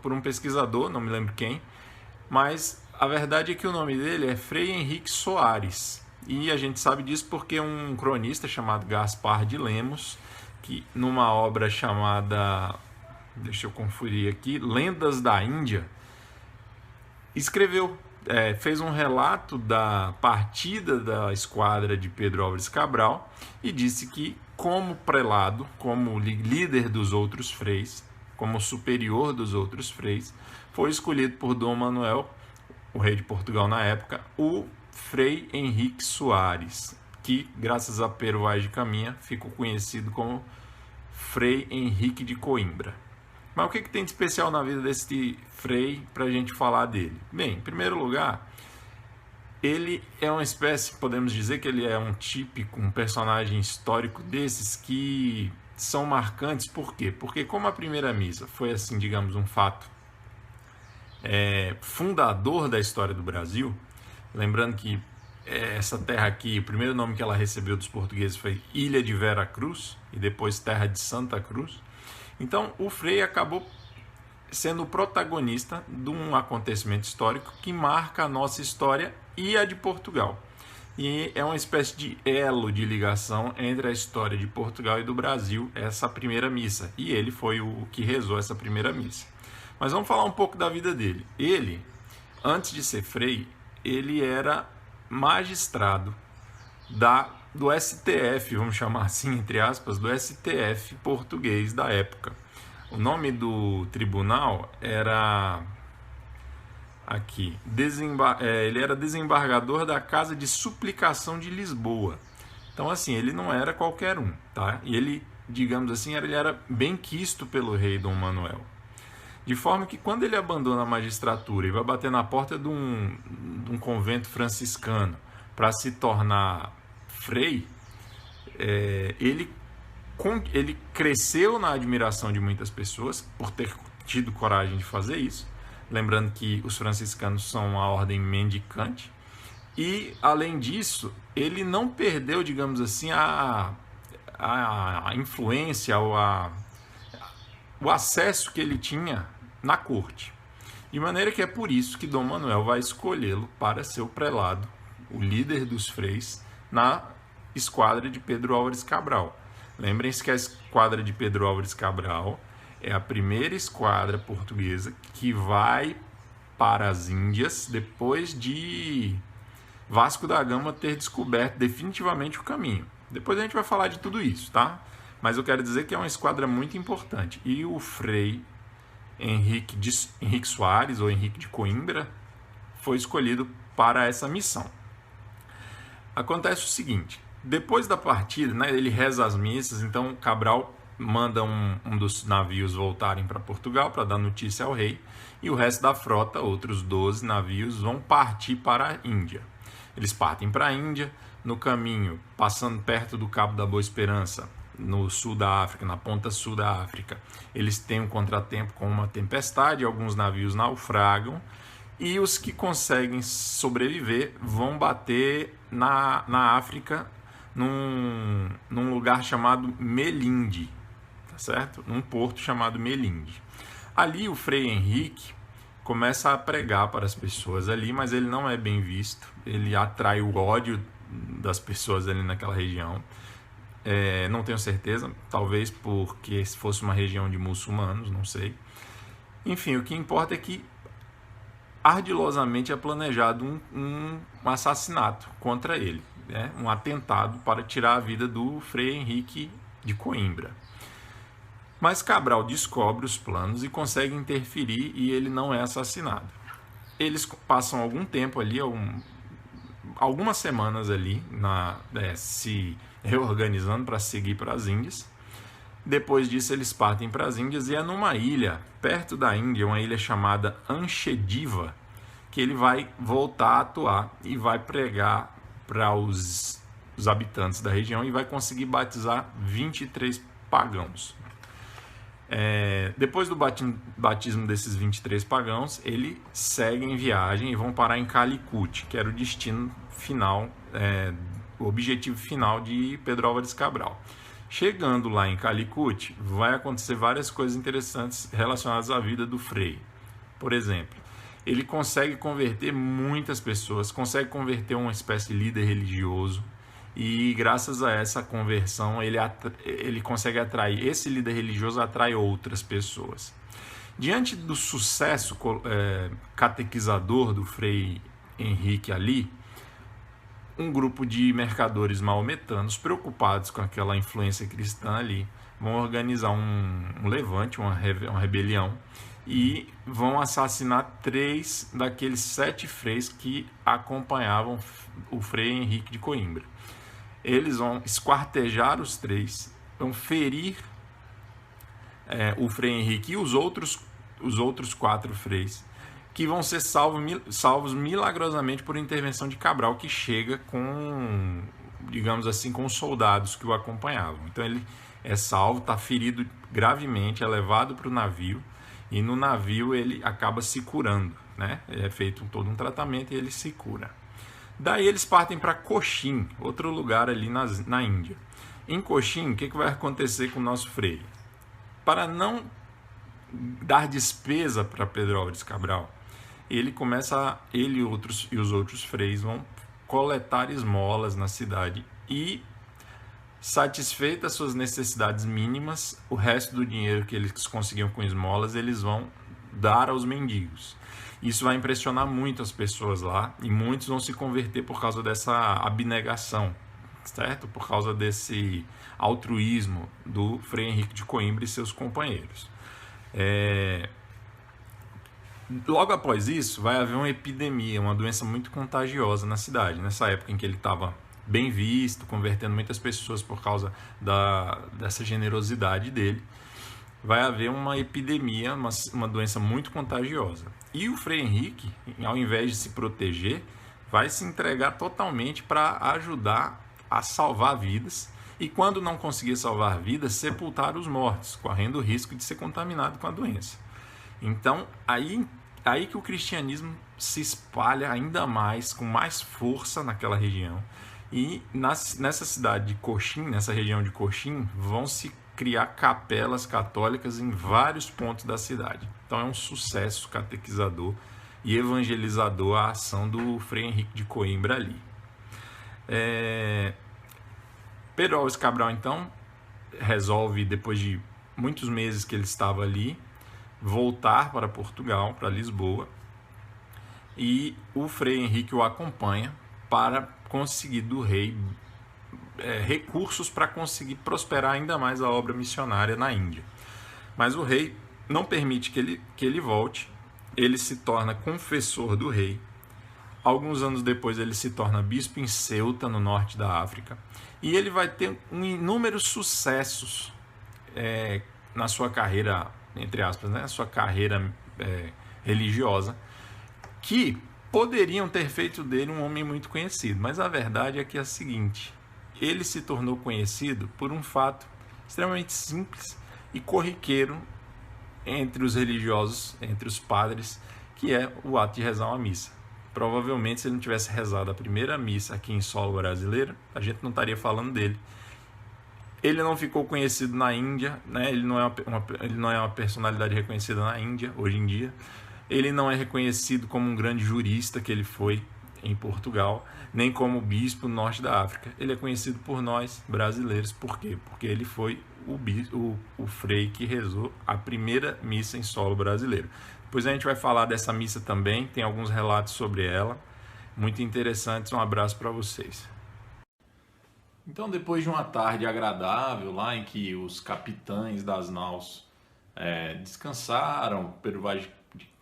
por um pesquisador, não me lembro quem, mas a verdade é que o nome dele é Frei Henrique Soares. E a gente sabe disso porque um cronista chamado Gaspar de Lemos, que numa obra chamada, deixa eu conferir aqui, Lendas da Índia, escreveu, fez um relato da partida da esquadra de Pedro Álvares Cabral e disse que, como prelado, como líder dos outros freis, como superior dos outros freis, foi escolhido por Dom Manuel, o rei de Portugal na época, o Frei Henrique Soares, que, graças a Pero Vaz de Caminha, ficou conhecido como Frei Henrique de Coimbra. Mas o que tem de especial na vida desse frei para a gente falar dele? Bem, em primeiro lugar, ele é uma espécie, podemos dizer que ele é um personagem histórico desses que são marcantes. Por quê? Porque como a primeira missa foi, assim, digamos, um fato fundador da história do Brasil, lembrando que essa terra aqui, o primeiro nome que ela recebeu dos portugueses foi Ilha de Vera Cruz e depois Terra de Santa Cruz. Então, o Frei acabou sendo o protagonista de um acontecimento histórico que marca a nossa história e a de Portugal. E é uma espécie de elo de ligação entre a história de Portugal e do Brasil, essa primeira missa. E ele foi o que rezou essa primeira missa. Mas vamos falar um pouco da vida dele. Ele, antes de ser frei, ele era magistrado do STF, vamos chamar assim, entre aspas, do STF português da época. O nome do tribunal era aqui, ele era desembargador da Casa de Suplicação de Lisboa. Então, assim, ele não era qualquer um, tá? E ele, digamos assim, ele era bem quisto pelo rei Dom Manuel. De forma que quando ele abandona a magistratura e vai bater na porta de um convento franciscano para se tornar frei, ele cresceu na admiração de muitas pessoas por ter tido coragem de fazer isso. Lembrando que os franciscanos são uma ordem mendicante. E, além disso, ele não perdeu, digamos assim, a influência ou o acesso que ele tinha na corte. De maneira que é por isso que Dom Manuel vai escolhê-lo para ser o prelado, o líder dos freis, na esquadra de Pedro Álvares Cabral. Lembrem-se que a esquadra de Pedro Álvares Cabral é a primeira esquadra portuguesa que vai para as Índias depois de Vasco da Gama ter descoberto definitivamente o caminho. Depois a gente vai falar de tudo isso, tá? Mas eu quero dizer que é uma esquadra muito importante. E o Frei Henrique Soares, ou Henrique de Coimbra, foi escolhido para essa missão. Acontece o seguinte: depois da partida, né, ele reza as missas, então Cabral manda um dos navios voltarem para Portugal para dar notícia ao rei, e o resto da frota, outros 12 navios, vão partir para a Índia. Eles partem para a Índia, no caminho, passando perto do Cabo da Boa Esperança, no sul da África, na ponta sul da África, eles têm um contratempo com uma tempestade, alguns navios naufragam, e os que conseguem sobreviver vão bater na África, num lugar chamado Melinde, tá certo? Num porto chamado Melinde. Ali o Frei Henrique começa a pregar para as pessoas ali, mas ele não é bem visto, ele atrai o ódio das pessoas ali naquela região. Não tenho certeza, talvez porque se fosse uma região de muçulmanos, não sei. Enfim, o que importa é que ardilosamente é planejado um assassinato contra ele, né? Um atentado para tirar a vida do Frei Henrique de Coimbra. Mas Cabral descobre os planos e consegue interferir e ele não é assassinado. Eles passam algum tempo ali, algumas semanas ali, se reorganizando para seguir para as Índias. Depois disso eles partem para as Índias e é numa ilha, perto da Índia, uma ilha chamada Anchediva, que ele vai voltar a atuar e vai pregar para os habitantes da região e vai conseguir batizar 23 pagãos. Depois do batismo desses 23 pagãos, eles seguem em viagem e vão parar em Calicut, que era o destino final, o objetivo final de Pedro Álvares Cabral. Chegando lá em Calicut, vai acontecer várias coisas interessantes relacionadas à vida do Frei. Por exemplo, ele consegue converter muitas pessoas, consegue converter uma espécie de líder religioso, e graças a essa conversão ele consegue atrair, esse líder religioso atrai outras pessoas. Diante do sucesso catequizador do Frei Henrique ali, um grupo de mercadores maometanos preocupados com aquela influência cristã ali vão organizar um levante, uma rebelião, e vão assassinar 3 daqueles 7 freis que acompanhavam o Frei Henrique de Coimbra. Eles vão esquartejar os 3, vão ferir o Frei Henrique e os outros 4 freis, que vão ser salvos milagrosamente por intervenção de Cabral, que chega com, digamos assim, com os soldados que o acompanhavam. Então ele é salvo, está ferido gravemente, é levado para o navio, e no navio ele acaba se curando, né? É feito todo um tratamento e ele se cura. Daí eles partem para Cochin, outro lugar ali na Índia. Em Cochin, o que vai acontecer com o nosso Frei? Para não dar despesa para Pedro Álvares Cabral, ele e os outros freis vão coletar esmolas na cidade e, satisfeitas suas necessidades mínimas, o resto do dinheiro que eles conseguiam com esmolas, eles vão dar aos mendigos. Isso vai impressionar muito as pessoas lá, e muitos vão se converter por causa dessa abnegação, certo? Por causa desse altruísmo do Frei Henrique de Coimbra e seus companheiros. Logo após isso, vai haver uma epidemia, uma doença muito contagiosa na cidade, nessa época em que ele estava bem visto, convertendo muitas pessoas por causa dessa generosidade dele. Vai haver uma epidemia, uma doença muito contagiosa. E o Frei Henrique, ao invés de se proteger, vai se entregar totalmente para ajudar a salvar vidas, e quando não conseguir salvar vidas, sepultar os mortos, correndo o risco de ser contaminado com a doença. Então, aí que o cristianismo se espalha ainda mais, com mais força naquela região. E nessa cidade de Cochin, nessa região de Cochin, vão se criar capelas católicas em vários pontos da cidade. Então é um sucesso catequizador e evangelizador a ação do Frei Henrique de Coimbra ali. Pedro Álvares Cabral, então, resolve, depois de muitos meses que ele estava ali, voltar para Portugal, para Lisboa, e o Frei Henrique o acompanha para conseguir do rei recursos para conseguir prosperar ainda mais a obra missionária na Índia. Mas o rei não permite que ele volte, ele se torna confessor do rei. Alguns anos depois ele se torna bispo em Ceuta, no norte da África, e ele vai ter inúmeros sucessos na sua carreira, entre aspas, né, sua carreira religiosa, que poderiam ter feito dele um homem muito conhecido, mas a verdade é que é a seguinte: ele se tornou conhecido por um fato extremamente simples e corriqueiro entre os religiosos, entre os padres, que é o ato de rezar uma missa. Provavelmente, se ele não tivesse rezado a primeira missa aqui em solo brasileiro, a gente não estaria falando dele. Ele não ficou conhecido na Índia, né? Ele não é uma personalidade reconhecida na Índia hoje em dia. Ele não é reconhecido como um grande jurista que ele foi em Portugal, nem como bispo no norte da África. Ele é conhecido por nós, brasileiros. Por quê? Porque ele foi o frei que rezou a primeira missa em solo brasileiro. Depois a gente vai falar dessa missa também, tem alguns relatos sobre ela, muito interessantes. Um abraço para vocês. Então, depois de uma tarde agradável lá em que os capitães das naus descansaram,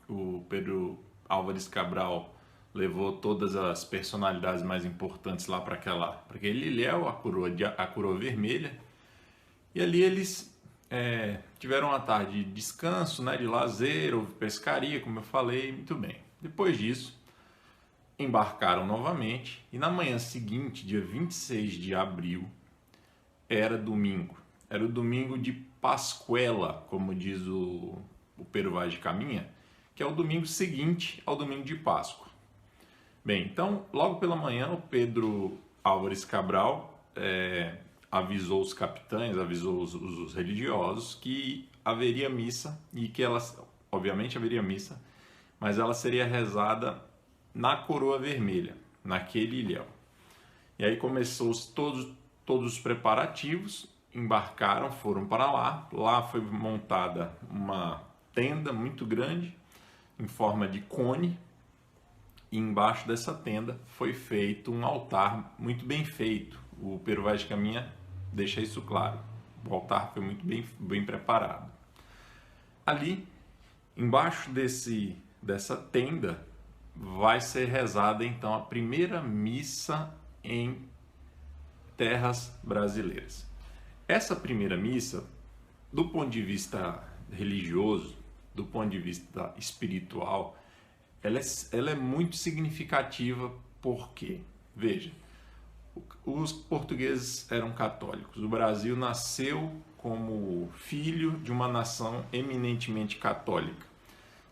o Pedro Álvares Cabral levou todas as personalidades mais importantes lá para aquele ilhéu, a coroa vermelha, e ali eles tiveram uma tarde de descanso, né, de lazer, houve pescaria, como eu falei, muito bem. Depois disso, embarcaram novamente, e na manhã seguinte, dia 26 de abril, era domingo. era o domingo de Pascuela, como diz o Pero Vaz de Caminha, que é o domingo seguinte ao domingo de Páscoa. Bem, então, logo pela manhã, o Pedro Álvares Cabral avisou os capitães, avisou os religiosos que haveria missa e que elas, obviamente haveria missa, mas ela seria rezada na Coroa Vermelha, naquele ilhéu. E aí começou todos os preparativos, embarcaram, foram para lá. Lá foi montada uma tenda muito grande, em forma de cone, e embaixo dessa tenda foi feito um altar muito bem feito. O Pero Vaz de Caminha deixa isso claro. O altar foi muito bem preparado. Ali, embaixo dessa tenda, vai ser rezada então a primeira missa em terras brasileiras. Essa primeira missa, do ponto de vista religioso, do ponto de vista espiritual, ela é muito significativa porque, veja, os portugueses eram católicos. O Brasil nasceu como filho de uma nação eminentemente católica.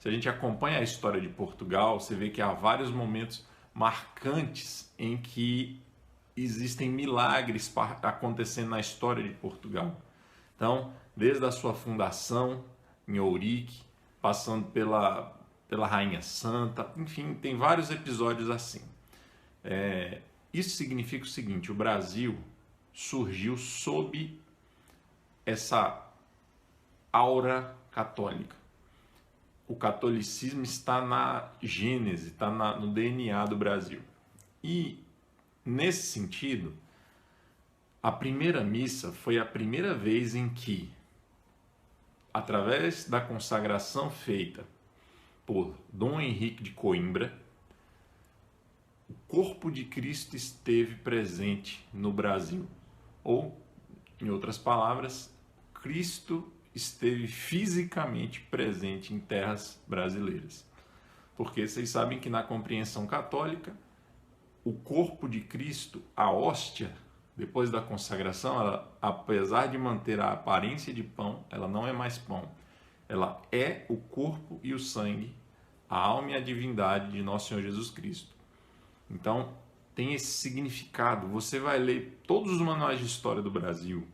Se a gente acompanha a história de Portugal, você vê que há vários momentos marcantes em que existem milagres acontecendo na história de Portugal. Então, desde a sua fundação em Ourique, passando pela Rainha Santa, enfim, tem vários episódios assim. Isso significa o seguinte: o Brasil surgiu sob essa aura católica. O catolicismo está na gênese, está no DNA do Brasil. E, nesse sentido, a primeira missa foi a primeira vez em que, através da consagração feita por Dom Henrique de Coimbra, o corpo de Cristo esteve presente no Brasil. Ou, em outras palavras, Cristo esteve fisicamente presente em terras brasileiras. Porque vocês sabem que na compreensão católica, o corpo de Cristo, a hóstia, depois da consagração, ela, apesar de manter a aparência de pão, ela não é mais pão. Ela é o corpo e o sangue, a alma e a divindade de nosso Senhor Jesus Cristo. Então, tem esse significado. Você vai ler todos os manuais de história do Brasil,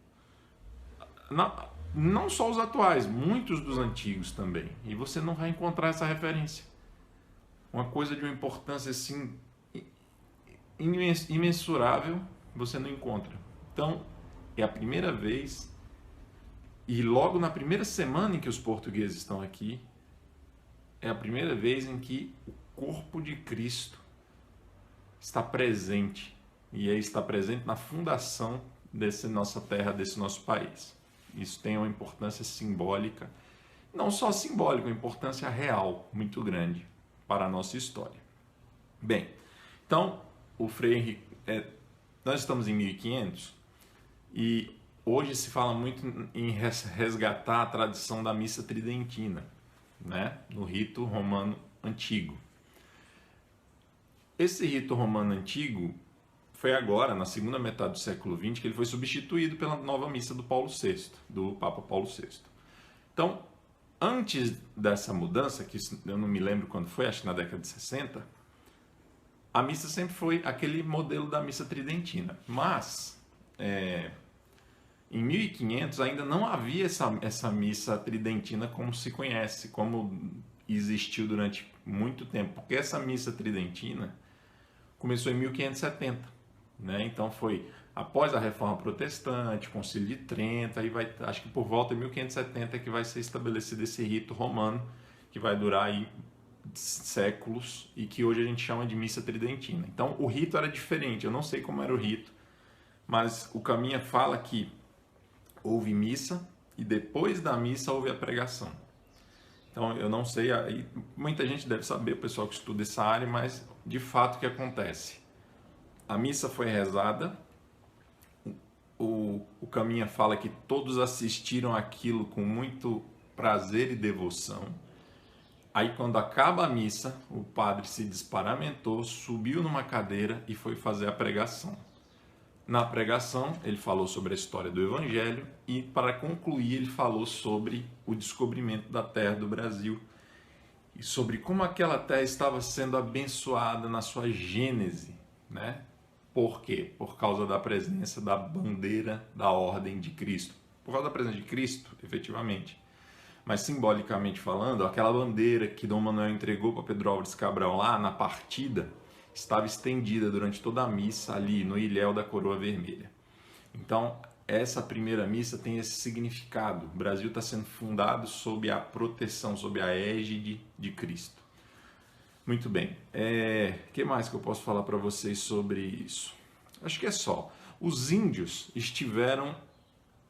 não só os atuais, muitos dos antigos também, e você não vai encontrar essa referência. Uma coisa de uma importância assim imensurável, você não encontra. Então, é a primeira vez, e logo na primeira semana em que os portugueses estão aqui, é a primeira vez em que o corpo de Cristo está presente, e aí está presente na fundação dessa nossa terra, desse nosso país. Isso tem uma importância simbólica, não só simbólica, uma importância real muito grande para a nossa história. Bem, então, o Frei Henrique, nós estamos em 1500 e hoje se fala muito em resgatar a tradição da missa tridentina, né, no rito romano antigo. Esse rito romano antigo foi agora, na segunda metade do século XX, que ele foi substituído pela nova missa do Paulo VI, do Papa Paulo VI. Então, antes dessa mudança, que eu não me lembro quando foi, acho que na década de 60, a missa sempre foi aquele modelo da missa tridentina. Mas, em 1500 ainda não havia essa missa tridentina como se conhece, como existiu durante muito tempo. Porque essa missa tridentina começou em 1570. Né? Então foi após a Reforma Protestante, Concílio de Trento, aí acho que por volta de 1570 que vai ser estabelecido esse rito romano, que vai durar aí séculos e que hoje a gente chama de missa tridentina. Então o rito era diferente, eu não sei como era o rito, mas o Caminha fala que houve missa e depois da missa houve a pregação. Então eu não sei, aí muita gente deve saber, o pessoal que estuda essa área, mas de fato o que acontece? A missa foi rezada, o Caminha fala que todos assistiram aquilo com muito prazer e devoção. Aí quando acaba a missa, o padre se desparamentou, subiu numa cadeira e foi fazer a pregação. Na pregação, ele falou sobre a história do Evangelho e, para concluir, ele falou sobre o descobrimento da terra do Brasil e sobre como aquela terra estava sendo abençoada na sua gênese, né? Por quê? Por causa da presença da bandeira da ordem de Cristo. Por causa da presença de Cristo, efetivamente. Mas simbolicamente falando, aquela bandeira que Dom Manuel entregou para Pedro Álvares Cabral lá na partida, estava estendida durante toda a missa ali no ilhéu da coroa vermelha. Então, essa primeira missa tem esse significado. O Brasil está sendo fundado sob a proteção, sob a égide de Cristo. Muito bem. O que mais que eu posso falar para vocês sobre isso? Acho que é só. Os índios estiveram,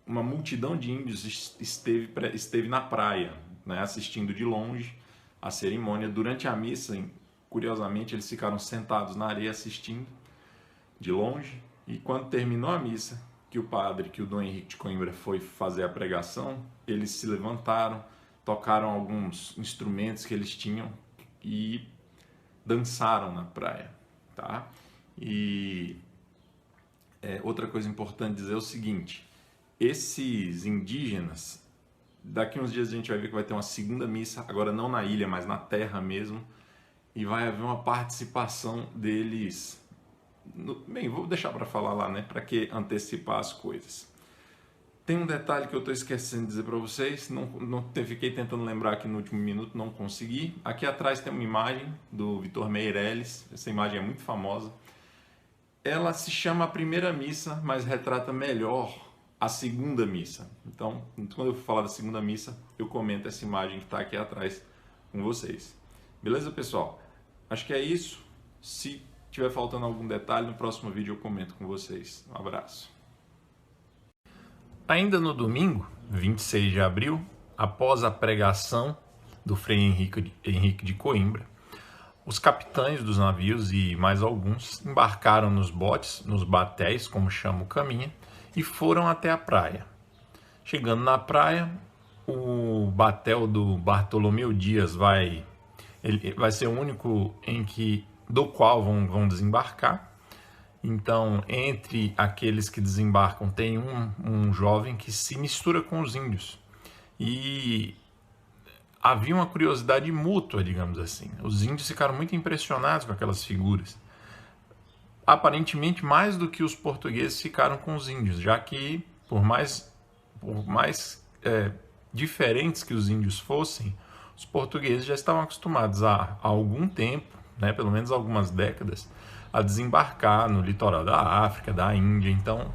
uma multidão de índios esteve na praia, né, assistindo de longe a cerimônia. Durante a missa, curiosamente, eles ficaram sentados na areia assistindo de longe. E quando terminou a missa, que o Dom Henrique de Coimbra foi fazer a pregação, eles se levantaram, tocaram alguns instrumentos que eles tinham e dançaram na praia, tá? E outra coisa importante dizer é o seguinte: esses indígenas, daqui uns dias a gente vai ver que vai ter uma segunda missa, agora não na ilha, mas na terra mesmo, e vai haver uma participação deles. Bem, vou deixar para falar lá, né? Para que antecipar as coisas. Tem um detalhe que eu estou esquecendo de dizer para vocês, fiquei tentando lembrar aqui no último minuto, não consegui. Aqui atrás tem uma imagem do Vitor Meirelles, essa imagem é muito famosa. Ela se chama a primeira missa, mas retrata melhor a segunda missa. Então, quando eu for falar da segunda missa, eu comento essa imagem que está aqui atrás com vocês. Beleza, pessoal? Acho que é isso. Se tiver faltando algum detalhe, no próximo vídeo eu comento com vocês. Um abraço. Ainda no domingo, 26 de abril, após a pregação do Frei Henrique de Coimbra, os capitães dos navios e mais alguns embarcaram nos botes, nos batéis, como chama o caminho, e foram até a praia. Chegando na praia, o batel do Bartolomeu Dias vai ser o único do qual vão desembarcar. Então, entre aqueles que desembarcam, tem um jovem que se mistura com os índios. E havia uma curiosidade mútua, digamos assim. Os índios ficaram muito impressionados com aquelas figuras. Aparentemente, mais do que os portugueses ficaram com os índios, já que, por mais diferentes que os índios fossem, os portugueses já estavam acostumados há algum tempo, né, pelo menos algumas décadas, a desembarcar no litoral da África, da Índia. Então,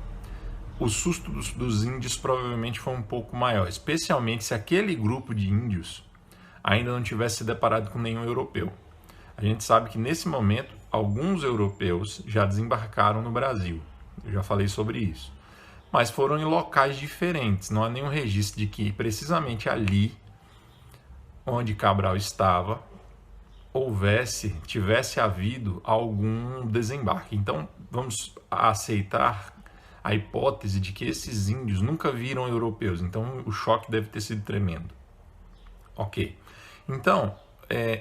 o susto dos índios provavelmente foi um pouco maior, especialmente se aquele grupo de índios ainda não tivesse se deparado com nenhum europeu. A gente sabe que, nesse momento, alguns europeus já desembarcaram no Brasil. Eu já falei sobre isso. Mas foram em locais diferentes. Não há nenhum registro de que, precisamente ali, onde Cabral estava, tivesse havido algum desembarque. Então, vamos aceitar a hipótese de que esses índios nunca viram europeus. Então, o choque deve ter sido tremendo. Ok. Então,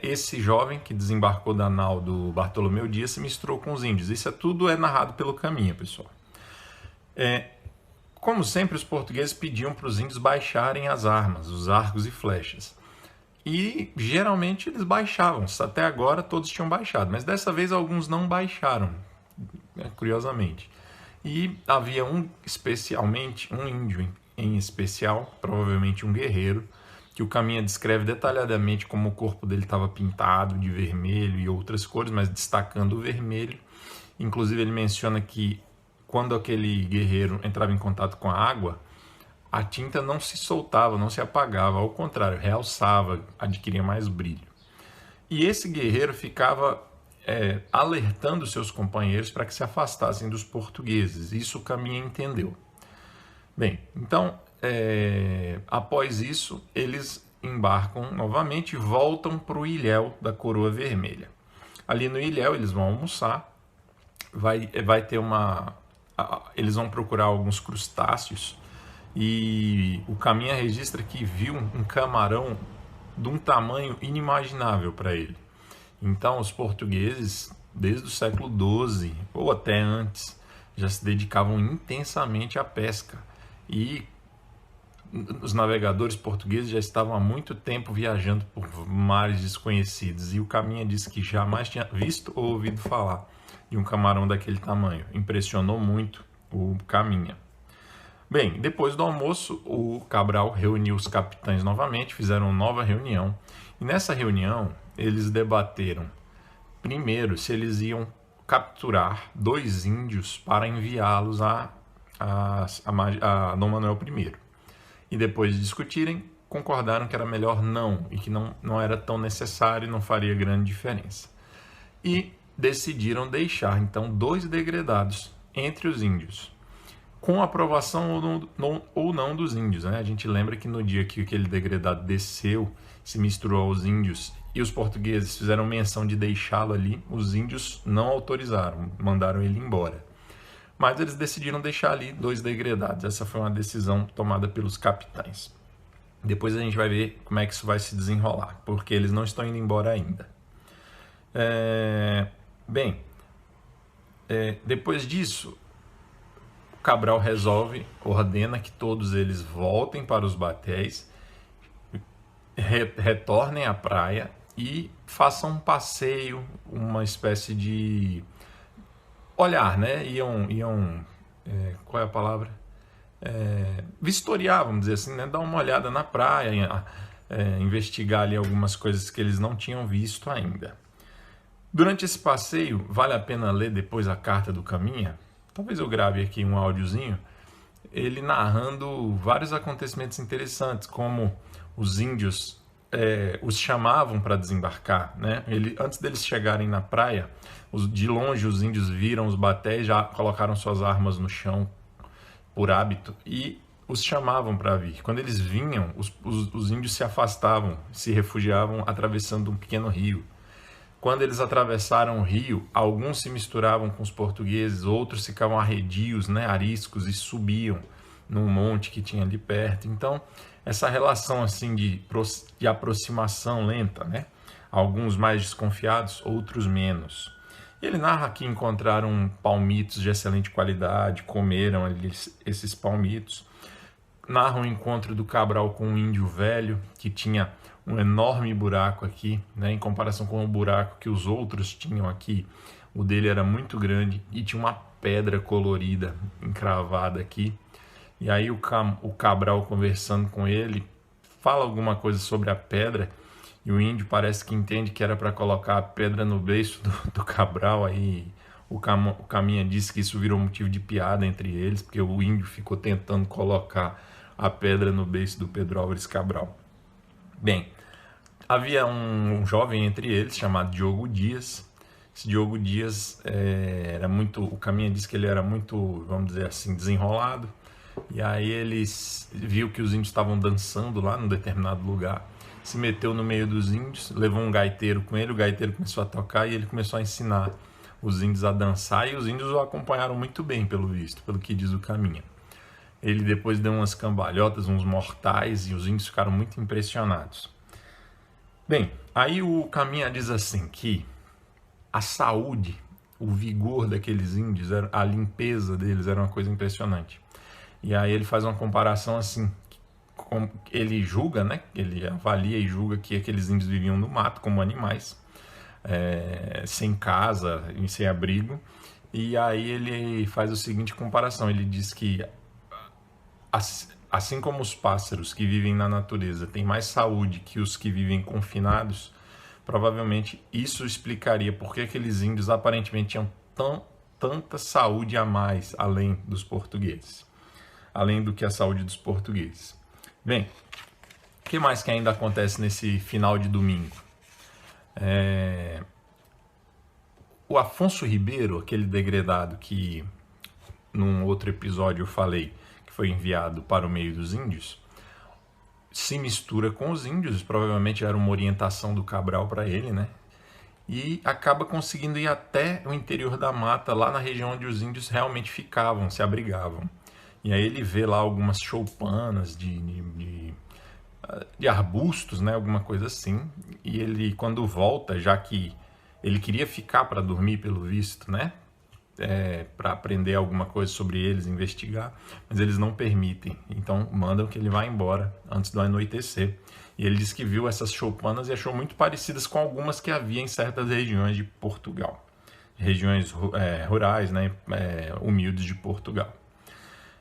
esse jovem que desembarcou da nau do Bartolomeu Dias se misturou com os índios. Isso tudo é narrado pelo caminho, pessoal. Como sempre, os portugueses pediam para os índios baixarem as armas, os arcos e flechas. E geralmente eles baixavam. Até agora todos tinham baixado, mas dessa vez alguns não baixaram, curiosamente. E havia um índio em especial, provavelmente um guerreiro, que o Caminha descreve detalhadamente como o corpo dele estava pintado de vermelho e outras cores, mas destacando o vermelho. Inclusive ele menciona que quando aquele guerreiro entrava em contato com a água, a tinta não se soltava, não se apagava, ao contrário, realçava, adquiria mais brilho. E esse guerreiro ficava alertando seus companheiros para que se afastassem dos portugueses. Isso o Caminha entendeu. Bem, então, após isso, eles embarcam novamente e voltam para o ilhéu da Coroa Vermelha. Ali no ilhéu eles vão almoçar, eles vão procurar alguns crustáceos, e o Caminha registra que viu um camarão de um tamanho inimaginável para ele. Então, os portugueses, desde o século XII, ou até antes, já se dedicavam intensamente à pesca. E os navegadores portugueses já estavam há muito tempo viajando por mares desconhecidos. E o Caminha disse que jamais tinha visto ou ouvido falar de um camarão daquele tamanho. Impressionou muito o Caminha. Bem, depois do almoço, o Cabral reuniu os capitães novamente, fizeram uma nova reunião. E nessa reunião, eles debateram, primeiro, se eles iam capturar 2 índios para enviá-los a Dom Manuel I. E depois de discutirem, concordaram que era melhor não, e que não era tão necessário e não faria grande diferença. E decidiram deixar, então, 2 degredados entre os índios, com aprovação ou não dos índios, né? A gente lembra que no dia que aquele degredado desceu, se misturou aos índios e os portugueses fizeram menção de deixá-lo ali, os índios não autorizaram, mandaram ele embora. Mas eles decidiram deixar ali 2 degredados. Essa foi uma decisão tomada pelos capitães. Depois a gente vai ver como é que isso vai se desenrolar, porque eles não estão indo embora ainda. Depois disso, Cabral ordena que todos eles voltem para os batéis, retornem à praia e façam um passeio, uma espécie de olhar, né? Qual é a palavra? Vistoriar, vamos dizer assim, né? Dar uma olhada na praia, investigar ali algumas coisas que eles não tinham visto ainda. Durante esse passeio, vale a pena ler depois a carta do Caminha. Talvez eu grave aqui um áudiozinho, ele narrando vários acontecimentos interessantes, como os índios os chamavam para desembarcar, né? Antes deles chegarem na praia, de longe os índios viram os batéis, já colocaram suas armas no chão por hábito e os chamavam para vir. Quando eles vinham, os índios se afastavam, se refugiavam atravessando um pequeno rio. Quando eles atravessaram o rio, alguns se misturavam com os portugueses, outros ficavam arredios, né, ariscos, e subiam num monte que tinha ali perto. Então, essa relação assim de aproximação lenta, né? Alguns mais desconfiados, outros menos. Ele narra que encontraram palmitos de excelente qualidade, comeram ali esses palmitos. Narra o encontro do Cabral com um índio velho que tinha um enorme buraco aqui, né? Em comparação com o buraco que os outros tinham aqui, o dele era muito grande e tinha uma pedra colorida encravada aqui. E aí o Cabral, conversando com ele, fala alguma coisa sobre a pedra e o índio parece que entende que era para colocar a pedra no beiço do Cabral. Aí o Caminha disse que isso virou motivo de piada entre eles, porque o índio ficou tentando colocar a pedra no beiço do Pedro Álvares Cabral. Bem, havia um jovem entre eles chamado Diogo Dias. Esse Diogo Dias o Caminha disse que ele era muito, vamos dizer assim, desenrolado. E aí ele viu que os índios estavam dançando lá num determinado lugar, se meteu no meio dos índios, levou um gaiteiro com ele, o gaiteiro começou a tocar e ele começou a ensinar os índios a dançar, e os índios o acompanharam muito bem, pelo visto, pelo que diz o Caminha. Ele depois deu umas cambalhotas, uns mortais, e os índios ficaram muito impressionados. Bem, aí o Caminha diz assim que a saúde, o vigor daqueles índios, a limpeza deles era uma coisa impressionante. E aí ele faz uma comparação assim, ele julga, né? Ele avalia e julga que aqueles índios viviam no mato como animais, sem casa e sem abrigo. E aí ele faz a seguinte comparação, ele diz que assim como os pássaros que vivem na natureza têm mais saúde que os que vivem confinados, provavelmente isso explicaria por que aqueles índios aparentemente tinham tanta saúde a mais além dos portugueses. Além do que a saúde dos portugueses. Bem, o que mais que ainda acontece nesse final de domingo? O Afonso Ribeiro, aquele degredado que num outro episódio eu falei que foi enviado para o meio dos índios, se mistura com os índios, provavelmente era uma orientação do Cabral para ele, né? E acaba conseguindo ir até o interior da mata, lá na região onde os índios realmente ficavam, se abrigavam. E aí ele vê lá algumas choupanas de arbustos, né, alguma coisa assim. E ele, quando volta, já que ele queria ficar para dormir, pelo visto, né, para aprender alguma coisa sobre eles, investigar, mas eles não permitem. Então mandam que ele vá embora antes do anoitecer. E ele disse que viu essas choupanas e achou muito parecidas com algumas que havia em certas regiões de Portugal. Regiões rurais, né, humildes de Portugal.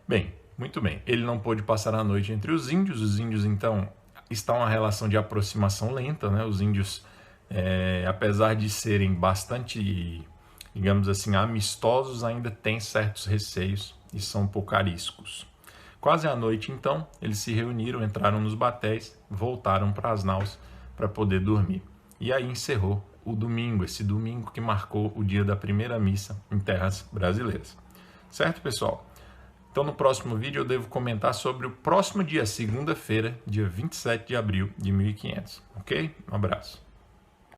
Bem, muito bem. Ele não pôde passar a noite entre os índios então está uma relação de aproximação lenta, né? Os índios, apesar de serem bastante, digamos assim, amistosos, ainda têm certos receios e são poucariscos. Quase à noite, então, eles se reuniram, entraram nos batéis, voltaram para as naus para poder dormir. E aí encerrou o domingo, esse domingo que marcou o dia da primeira missa em terras brasileiras. Certo, pessoal? Então, no próximo vídeo, eu devo comentar sobre o próximo dia, segunda-feira, dia 27 de abril de 1500. Ok? Um abraço.